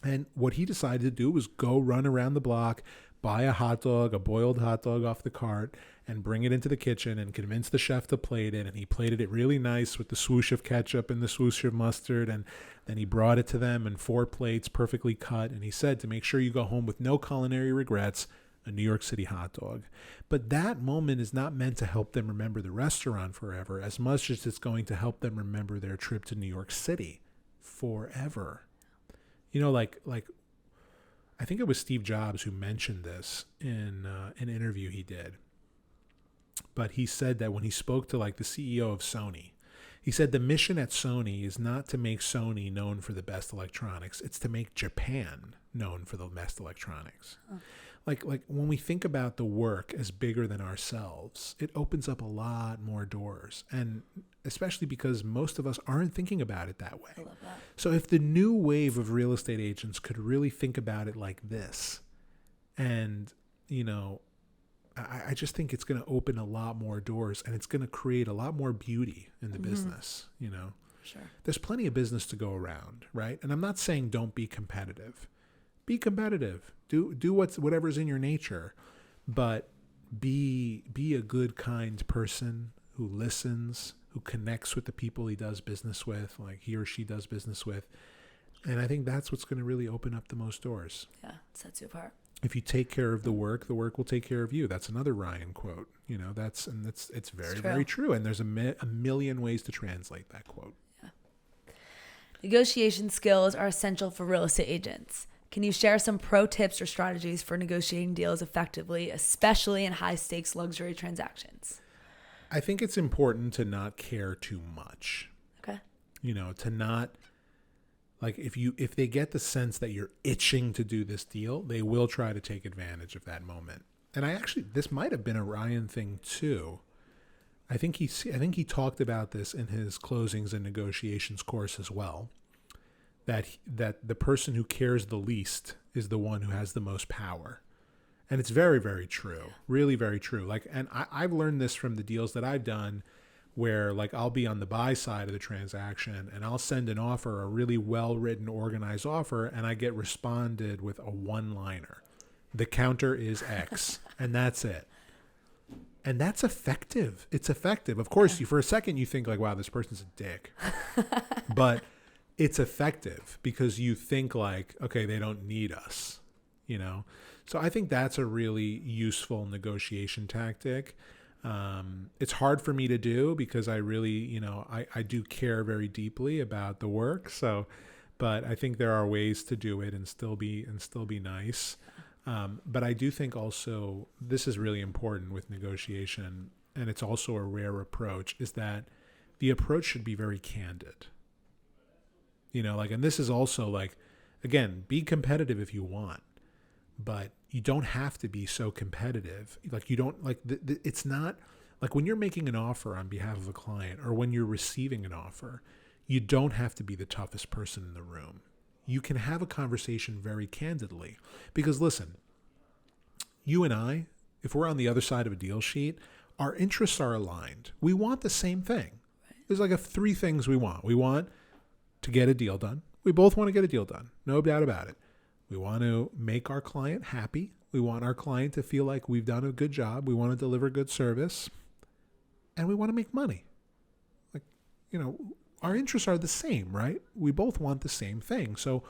Speaker 1: And what he decided to do was go run around the block, buy a boiled hot dog off the cart, and bring it into the kitchen and convince the chef to plate it. And he plated it really nice with the swoosh of ketchup and the swoosh of mustard. And then he brought it to them in 4 plates, perfectly cut. And he said, to make sure you go home with no culinary regrets, a New York City hot dog. But that moment is not meant to help them remember the restaurant forever, as much as it's going to help them remember their trip to New York City forever. Like I think it was Steve Jobs who mentioned this in an interview he did. But he said that when he spoke to like the CEO of Sony, he said the mission at Sony is not to make Sony known for the best electronics. It's to make Japan known for the best electronics. Oh. Like when we think about the work as bigger than ourselves, it opens up a lot more doors. And especially because most of us aren't thinking about it that way.
Speaker 2: I love that.
Speaker 1: So if the new wave of real estate agents could really think about it like this, and, I just think it's going to open a lot more doors, and it's going to create a lot more beauty in the business,
Speaker 2: Sure.
Speaker 1: There's plenty of business to go around, right? And I'm not saying don't be competitive. Be competitive. Do whatever's in your nature, but be a good, kind person who listens, who connects with the people he does business with, like he or she does business with. And I think that's what's going to really open up the most doors.
Speaker 2: Yeah, it sets you apart.
Speaker 1: If you take care of the work will take care of you. That's another Ryan quote. It's very, very true. And there's a million ways to translate that quote.
Speaker 2: Yeah. Negotiation skills are essential for real estate agents. Can you share some pro tips or strategies for negotiating deals effectively, especially in high-stakes luxury transactions?
Speaker 1: I think it's important to not care too much.
Speaker 2: Okay.
Speaker 1: To not, like, if they get the sense that you're itching to do this deal, they will try to take advantage of that moment. And this might have been a Ryan thing too. I think he talked about this in his closings and negotiations course as well. That the person who cares the least is the one who has the most power. And it's very, very true. Really very true. Like, and I've learned this from the deals that I've done, where like I'll be on the buy side of the transaction and I'll send an offer, a really well-written, organized offer, and I get responded with a one-liner. The counter is X, and that's it. And that's effective. It's effective. Of course, for a second you think like, wow, this person's a dick. But it's effective because you think like, okay, they don't need us, So I think that's a really useful negotiation tactic. It's hard for me to do because I really, I do care very deeply about the work. So, but I think there are ways to do it and still be nice. But I do think also this is really important with negotiation, and it's also a rare approach, is that the approach should be very candid. And this is also like, again, be competitive if you want, but you don't have to be so competitive. Like you don't like, it's not like when you're making an offer on behalf of a client or when you're receiving an offer, you don't have to be the toughest person in the room. You can have a conversation very candidly because listen, you and I, if we're on the other side of a deal sheet, our interests are aligned. We want the same thing. There's like three things we want. We want to get a deal done. We both want to get a deal done. No doubt about it. We want to make our client happy. We want our client to feel like we've done a good job. We want to deliver good service. And we want to make money. Like, our interests are the same, right? We both want the same thing. So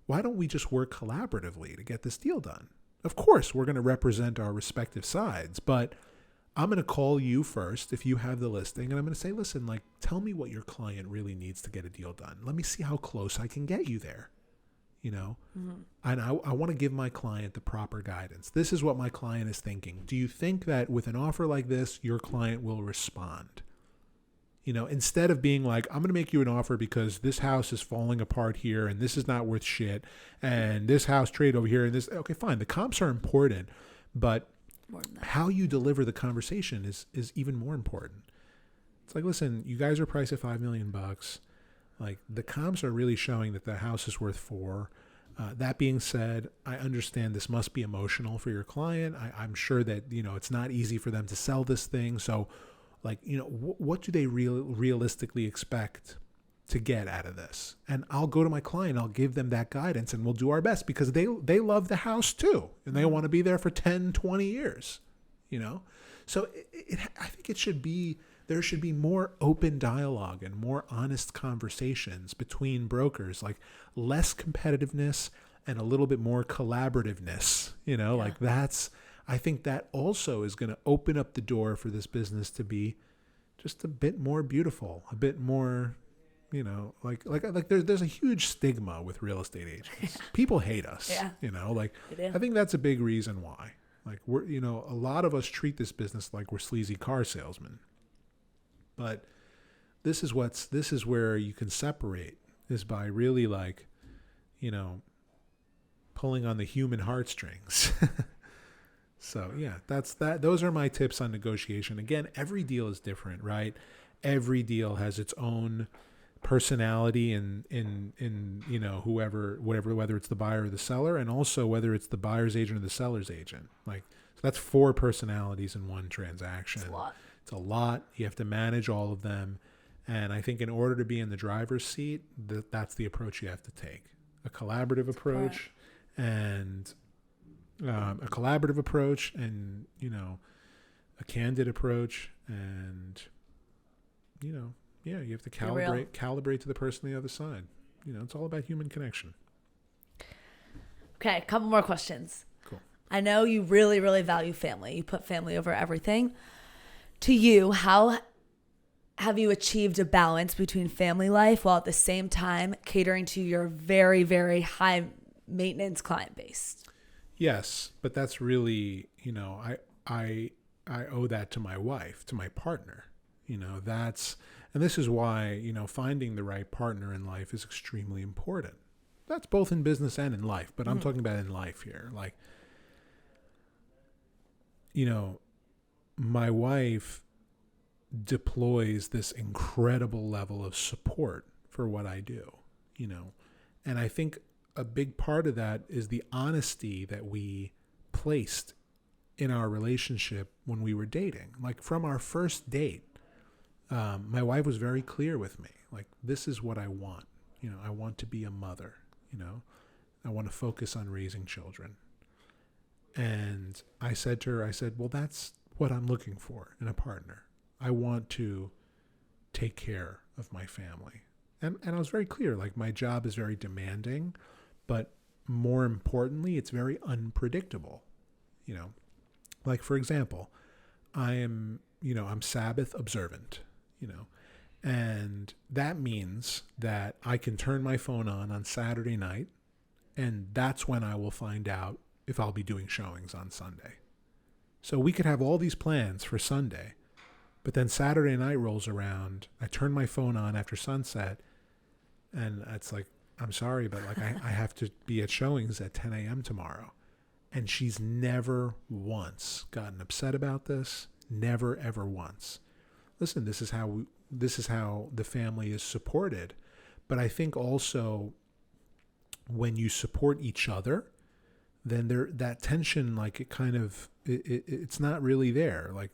Speaker 1: why don't we just work collaboratively to get this deal done? Of course, we're going to represent our respective sides, but I'm going to call you first if you have the listing, and I'm going to say, listen, like, tell me what your client really needs to get a deal done. Let me see how close I can get you there, And I want to give my client the proper guidance. This is what my client is thinking. Do you think that with an offer like this, your client will respond? Instead of being like, I'm going to make you an offer because this house is falling apart here and this is not worth shit and this house trade over here and this. Okay, fine. The comps are important, but how you deliver the conversation is even more important. It's like, listen, you guys are priced at $5 million. Like, the comps are really showing that the house is worth $4 million. That being said, I understand this must be emotional for your client. I'm sure that, it's not easy for them to sell this thing. So, like, what do they realistically expect to get out of this? And I'll go to my client, I'll give them that guidance, and we'll do our best because they love the house too. And they want to be there for 10, 20 years, So I think there should be more open dialogue and more honest conversations between brokers, like less competitiveness and a little bit more collaborativeness, like I think that also is going to open up the door for this business to be just a bit more beautiful, a bit more, like there's a huge stigma with real estate agents. People hate us, I think that's a big reason why. Like, we're, a lot of us treat this business like we're sleazy car salesmen. But this is where you can separate, is by really, like, pulling on the human heartstrings. So yeah, that's that. Those are my tips on negotiation. Again, every deal is different, right? Every deal has its own personality in whoever, whether it's the buyer or the seller, and also whether it's the buyer's agent or the seller's agent. Like, so that's 4 personalities in one transaction. It's a lot. You have to manage all of them. And I think in order to be in the driver's seat, that's the approach you have to take. A collaborative approach and a candid approach, and you have to calibrate to the person on the other side. It's all about human connection.
Speaker 2: Okay, a couple more questions.
Speaker 1: Cool.
Speaker 2: I know you really, really value family. You put family over everything. To you, how have you achieved a balance between family life while at the same time catering to your very, very high maintenance client base?
Speaker 1: Yes, but that's really, I owe that to my wife, to my partner. And this is why, finding the right partner in life is extremely important. That's both in business and in life, but I'm talking about in life here. Like, my wife deploys this incredible level of support for what I do, and I think a big part of that is the honesty that we placed in our relationship when we were dating. Like, from our first date, my wife was very clear with me. Like, this is what I want. I want to be a mother. I want to focus on raising children. And I said to her, well, that's what I'm looking for in a partner. I want to take care of my family. And I was very clear, like, my job is very demanding, but more importantly, it's very unpredictable. Like, for example, I'm Sabbath observant, and that means that I can turn my phone on Saturday night, and that's when I will find out if I'll be doing showings on Sunday. So we could have all these plans for Sunday, but then Saturday night rolls around, I turn my phone on after sunset, and it's like, I'm sorry, but like I have to be at showings at 10 a.m. tomorrow. And she's never once gotten upset about this. Never, ever once. Listen, this is how the family is supported. But I think also when you support each other, then that tension, like it's not really there. Like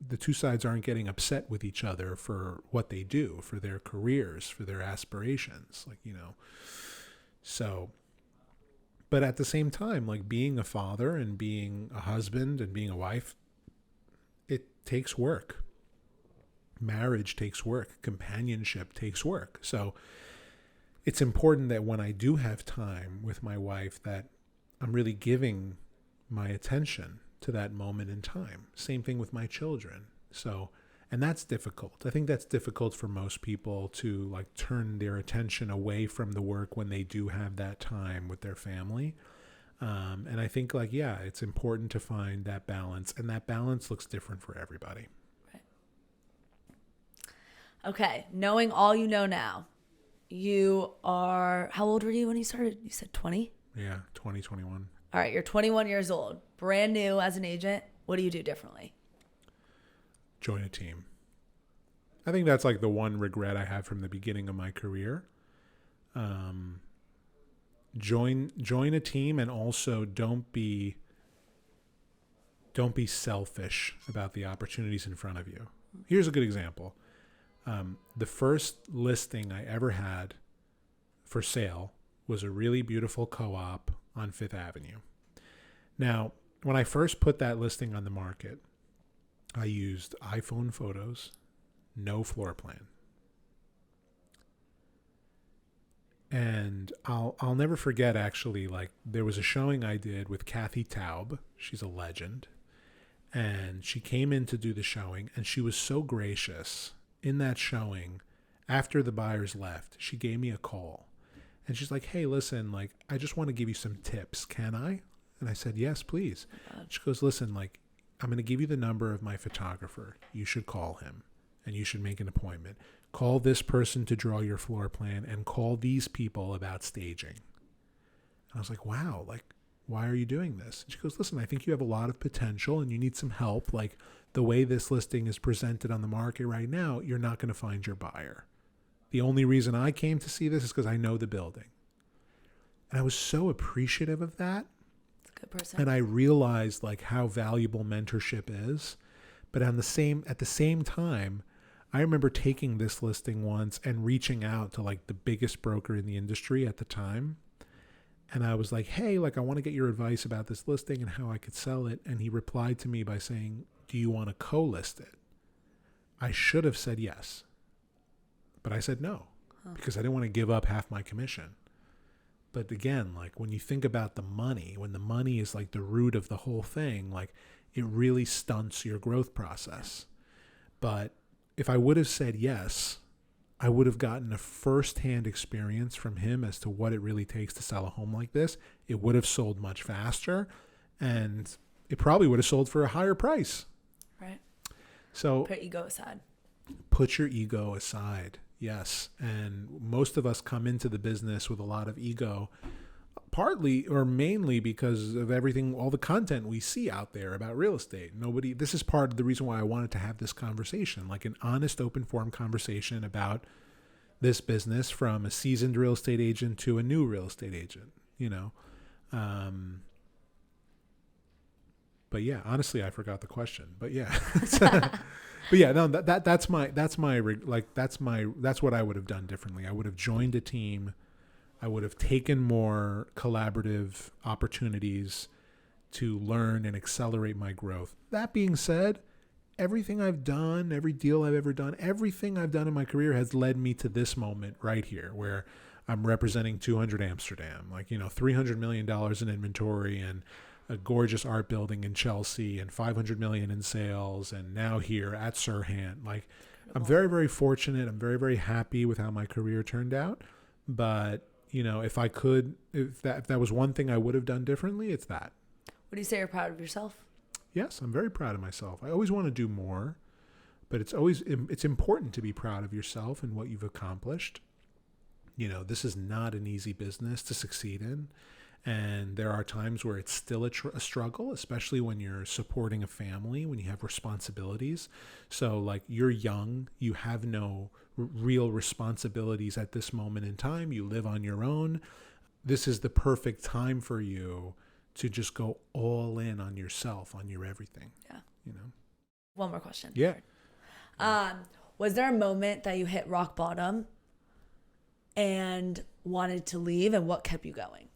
Speaker 1: the two sides aren't getting upset with each other for what they do, for their careers, for their aspirations, so, but at the same time, like being a father and being a husband and being a wife, it takes work. Marriage takes work. Companionship takes work. So it's important that when I do have time with my wife, that I'm really giving my attention to that moment in time. Same thing with my children. So, and that's difficult. I think that's difficult for most people to like turn their attention away from the work when they do have that time with their family. And I think it's important to find that balance, and that balance looks different for everybody.
Speaker 2: Right. Okay. Knowing all you know now, how old were you when you started? You said 20?
Speaker 1: Yeah. 2021.
Speaker 2: All right. You're 21 years old, brand new as an agent. What do you do differently?
Speaker 1: Join a team. I think that's like the one regret I have from the beginning of my career. Join a team, and also don't be selfish about the opportunities in front of you. Here's a good example. The first listing I ever had for sale was a really beautiful co-op on Fifth Avenue. Now, when I first put that listing on the market, I used iPhone photos, no floor plan. And I'll never forget, actually, like there was a showing I did with Kathy Taub. She's a legend. And she came in to do the showing, and she was so gracious in that showing. After the buyers left, she gave me a call. And she's like, "Hey, listen, like I just want to give you some tips. Can I?" And I said, "Yes, please." She goes, "Listen, like I'm going to give you the number of my photographer. You should call him, and you should make an appointment. Call this person to draw your floor plan, and call these people about staging." And I was like, "Wow, like, why are you doing this?" And she goes, "Listen, I think you have a lot of potential and you need some help. Like the way this listing is presented on the market right now, you're not going to find your buyer. The only reason I came to see this is because I know the building." And I was so appreciative of that.
Speaker 2: Good person.
Speaker 1: And I realized like how valuable mentorship is. But at the same time, I remember taking this listing once and reaching out to like the biggest broker in the industry at the time. And I was like, "Hey, like I want to get your advice about this listing and how I could sell it." And he replied to me by saying, "Do you want to co-list it?" I should have said yes, but I said no because I didn't want to give up half my commission. But again, like when you think about the money, when the money is like the root of the whole thing, like it really stunts your growth process. But if I would have said yes, I would have gotten a first-hand experience from him as to what it really takes to sell a home like this. It would have sold much faster, and it probably would have sold for a higher price.
Speaker 2: Right.
Speaker 1: So
Speaker 2: put ego aside.
Speaker 1: Put your ego aside. Yes. And most of us come into the business with a lot of ego, partly or mainly because of everything, all the content we see out there about real estate. This is part of the reason why I wanted to have this conversation, like an honest, open forum conversation about this business from a seasoned real estate agent to a new real estate agent, But yeah, honestly, I forgot the question, but yeah. But yeah, no, that's what I would have done differently. I would have joined a team. I would have taken more collaborative opportunities to learn and accelerate my growth. That being said, everything I've done, every deal I've ever done, everything I've done in my career has led me to this moment right here where I'm representing 200 Amsterdam, like, $300 million in inventory and a gorgeous art building in Chelsea and 500 million in sales, and now here at SERHANT. Like, I'm very, very fortunate. I'm very, very happy with how my career turned out. But, if that was one thing I would have done differently, it's that.
Speaker 2: Would you say you're proud of yourself?
Speaker 1: Yes, I'm very proud of myself. I always want to do more, but it's important to be proud of yourself and what you've accomplished. This is not an easy business to succeed in. And there are times where it's still a struggle, especially when you're supporting a family, when you have responsibilities. So like you're young, you have no real responsibilities at this moment in time. You live on your own. This is the perfect time for you to just go all in on yourself, on your everything.
Speaker 2: Yeah.
Speaker 1: You know?
Speaker 2: One more question.
Speaker 1: Yeah.
Speaker 2: Was there a moment that you hit rock bottom and wanted to leave, and what kept you going?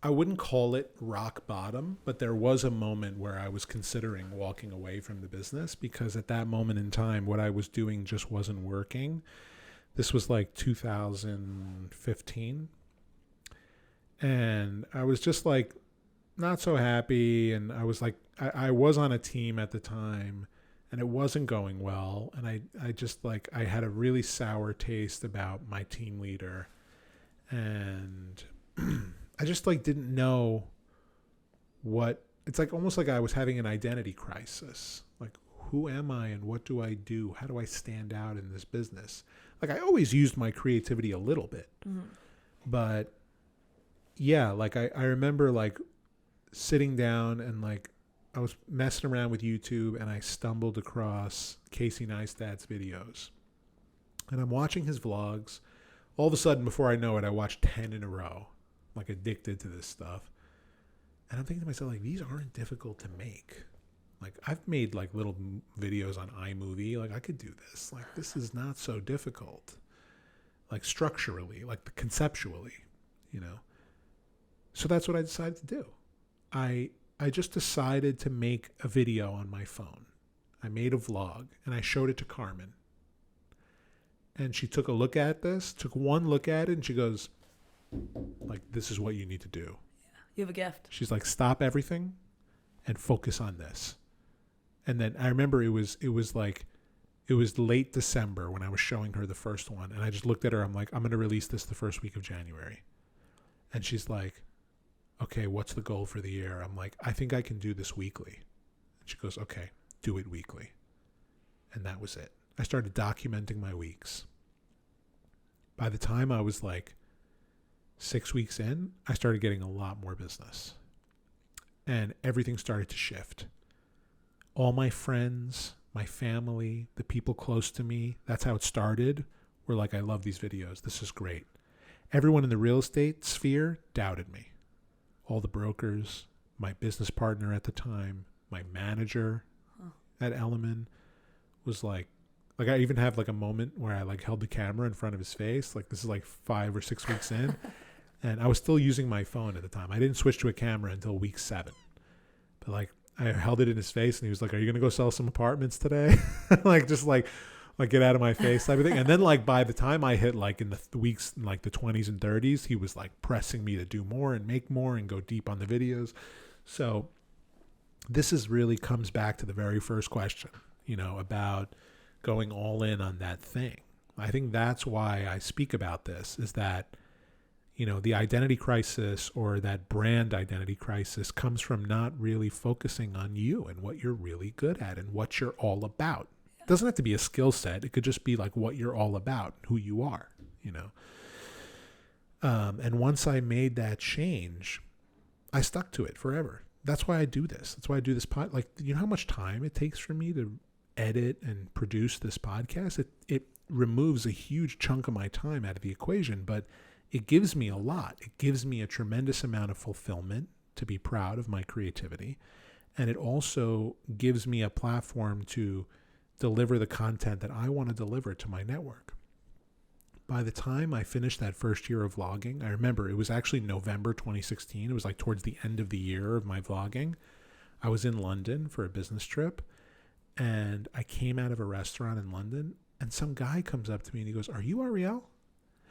Speaker 1: I wouldn't call it rock bottom, but there was a moment where I was considering walking away from the business, because at that moment in time, what I was doing just wasn't working. This was like 2015. And I was just like not so happy. And I was like, I was on a team at the time and it wasn't going well. And I just like, I had a really sour taste about my team leader. And I just like didn't know what, it's like almost like I was having an identity crisis. Like, who am I and what do I do? How do I stand out in this business? Like, I always used my creativity a little bit. Mm-hmm. But yeah, like I remember like sitting down and like I was messing around with YouTube and I stumbled across Casey Neistat's videos. And I'm watching his vlogs. All of a sudden, before I know it, I watched 10 in a row, like addicted to this stuff. And I'm thinking to myself, like, these aren't difficult to make. Like, I've made like little videos on iMovie. Like, I could do this. Like, this is not so difficult. Like, structurally, like conceptually, you know. So that's what I decided to do. I just decided to make a video on my phone. I made a vlog and I showed it to Carmen. And she took a look at this, took one look at it, and she goes, like, this is what you need to do.
Speaker 2: Yeah, you have a gift.
Speaker 1: She's like, stop everything and focus on this. And then I remember it was late December when I was showing her the first one. And I just looked at her. I'm like, I'm going to release this the first week of January. And she's like, okay, what's the goal for the year? I'm like, I think I can do this weekly. And she goes, okay, do it weekly. And that was it. I started documenting my weeks. By the time I was like 6 weeks in, I started getting a lot more business. And everything started to shift. All my friends, my family, the people close to me, that's how it started, were like, I love these videos. This is great. Everyone in the real estate sphere doubted me. All the brokers, my business partner at the time, my manager at Element was like I even have like a moment where I like held the camera in front of his face. Like, this is like 5 or 6 weeks in. And I was still using my phone at the time. I didn't switch to a camera until week 7. But like, I held it in his face and he was like, are you going to go sell some apartments today? Like, just like get out of my face type of thing. And then like by the time I hit like in the weeks, in like the 20s and 30s, he was like pressing me to do more and make more and go deep on the videos. So this is really comes back to the very first question, you know, about going all in on that thing. I think that's why I speak about this, is that, you know, the identity crisis or that brand identity crisis comes from not really focusing on you and what you're really good at and what you're all about. It doesn't have to be a skill set. It could just be like what you're all about, who you are, you know. And once I made that change, I stuck to it forever. That's why I do this. That's why I do this pod. Like, you know how much time it takes for me to edit and produce this podcast? It removes a huge chunk of my time out of the equation, but it gives me a lot. It gives me a tremendous amount of fulfillment to be proud of my creativity. And it also gives me a platform to deliver the content that I want to deliver to my network. By the time I finished that first year of vlogging, I remember it was actually November 2016. It was like towards the end of the year of my vlogging. I was in London for a business trip. And I came out of a restaurant in London and some guy comes up to me and he goes, are you Ariel?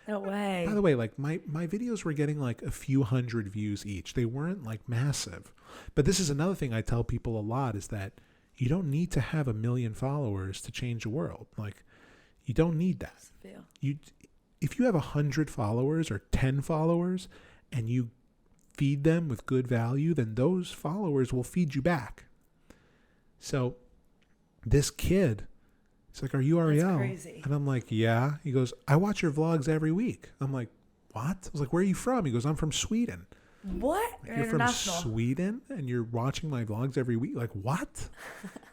Speaker 2: No way.
Speaker 1: By the way, like my videos were getting like a few hundred views each. They weren't like massive. But this is another thing I tell people a lot, is that you don't need to have 1 million followers to change the world. Like, you don't need that. If you have 100 followers or 10 followers and you feed them with good value, then those followers will feed you back. So this kid, he's like, are you Ariel?
Speaker 2: That's crazy.
Speaker 1: And I'm like, yeah. He goes, I watch your vlogs every week. I'm like, what? I was like, where are you from? He goes, I'm from Sweden.
Speaker 2: What?
Speaker 1: You're from Sweden and you're watching my vlogs every week? Like, what?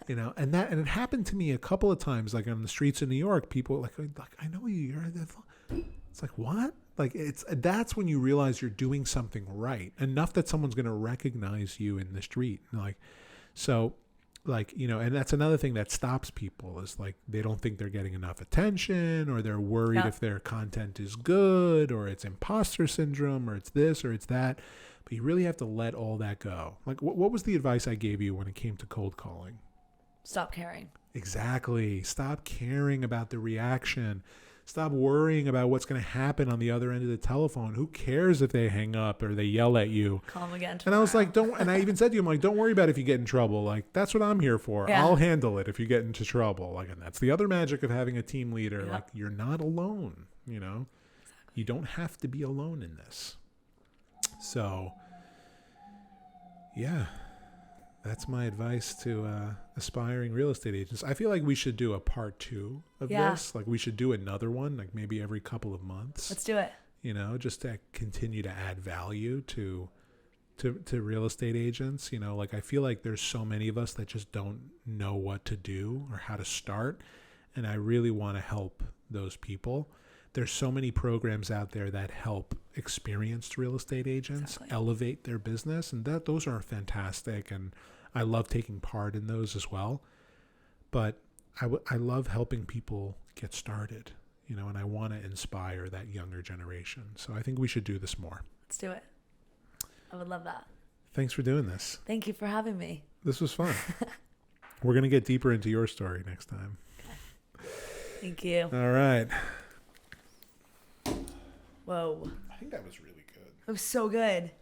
Speaker 1: You know, and it happened to me a couple of times, like on the streets of New York. People like I know you. It's like, what? Like that's when you realize you're doing something right enough that someone's going to recognize you in the street. Like, so like, you know, and that's another thing that stops people is like, they don't think they're getting enough attention, or they're worried if their content is good, or it's imposter syndrome, or it's this or it's that. But you really have to let all that go. Like, what was the advice I gave you when it came to cold calling?
Speaker 2: Stop caring.
Speaker 1: Exactly. Stop caring about the reaction. Stop worrying about what's going to happen on the other end of the telephone. Who cares if they hang up or they yell at you?
Speaker 2: Call them again tomorrow.
Speaker 1: And I was like, and I even said to you, I'm like, don't worry about if you get in trouble. Like, that's what I'm here for.
Speaker 2: Yeah.
Speaker 1: I'll handle it if you get into trouble. Like, and that's the other magic of having a team leader.
Speaker 2: Yep.
Speaker 1: Like, you're not alone, you know? Exactly. You don't have to be alone in this. So, yeah. That's my advice to aspiring real estate agents. I feel like we should do a part 2 of this. Like, we should do another one, like maybe every couple of months.
Speaker 2: Let's do it.
Speaker 1: You know, just to continue to add value to real estate agents. You know, like, I feel like there's so many of us that just don't know what to do or how to start. And I really want to help those people. There's so many programs out there that help experienced real estate agents elevate their business. And those are fantastic. And I love taking part in those as well. But I love helping people get started, you know, and I want to inspire that younger generation. So I think we should do this more.
Speaker 2: Let's do it. I would love that.
Speaker 1: Thanks for doing this.
Speaker 2: Thank you for having me.
Speaker 1: This was fun. We're going to get deeper into your story next time.
Speaker 2: Okay. Thank you.
Speaker 1: All right.
Speaker 2: Whoa.
Speaker 1: I think that was really good.
Speaker 2: It was so good.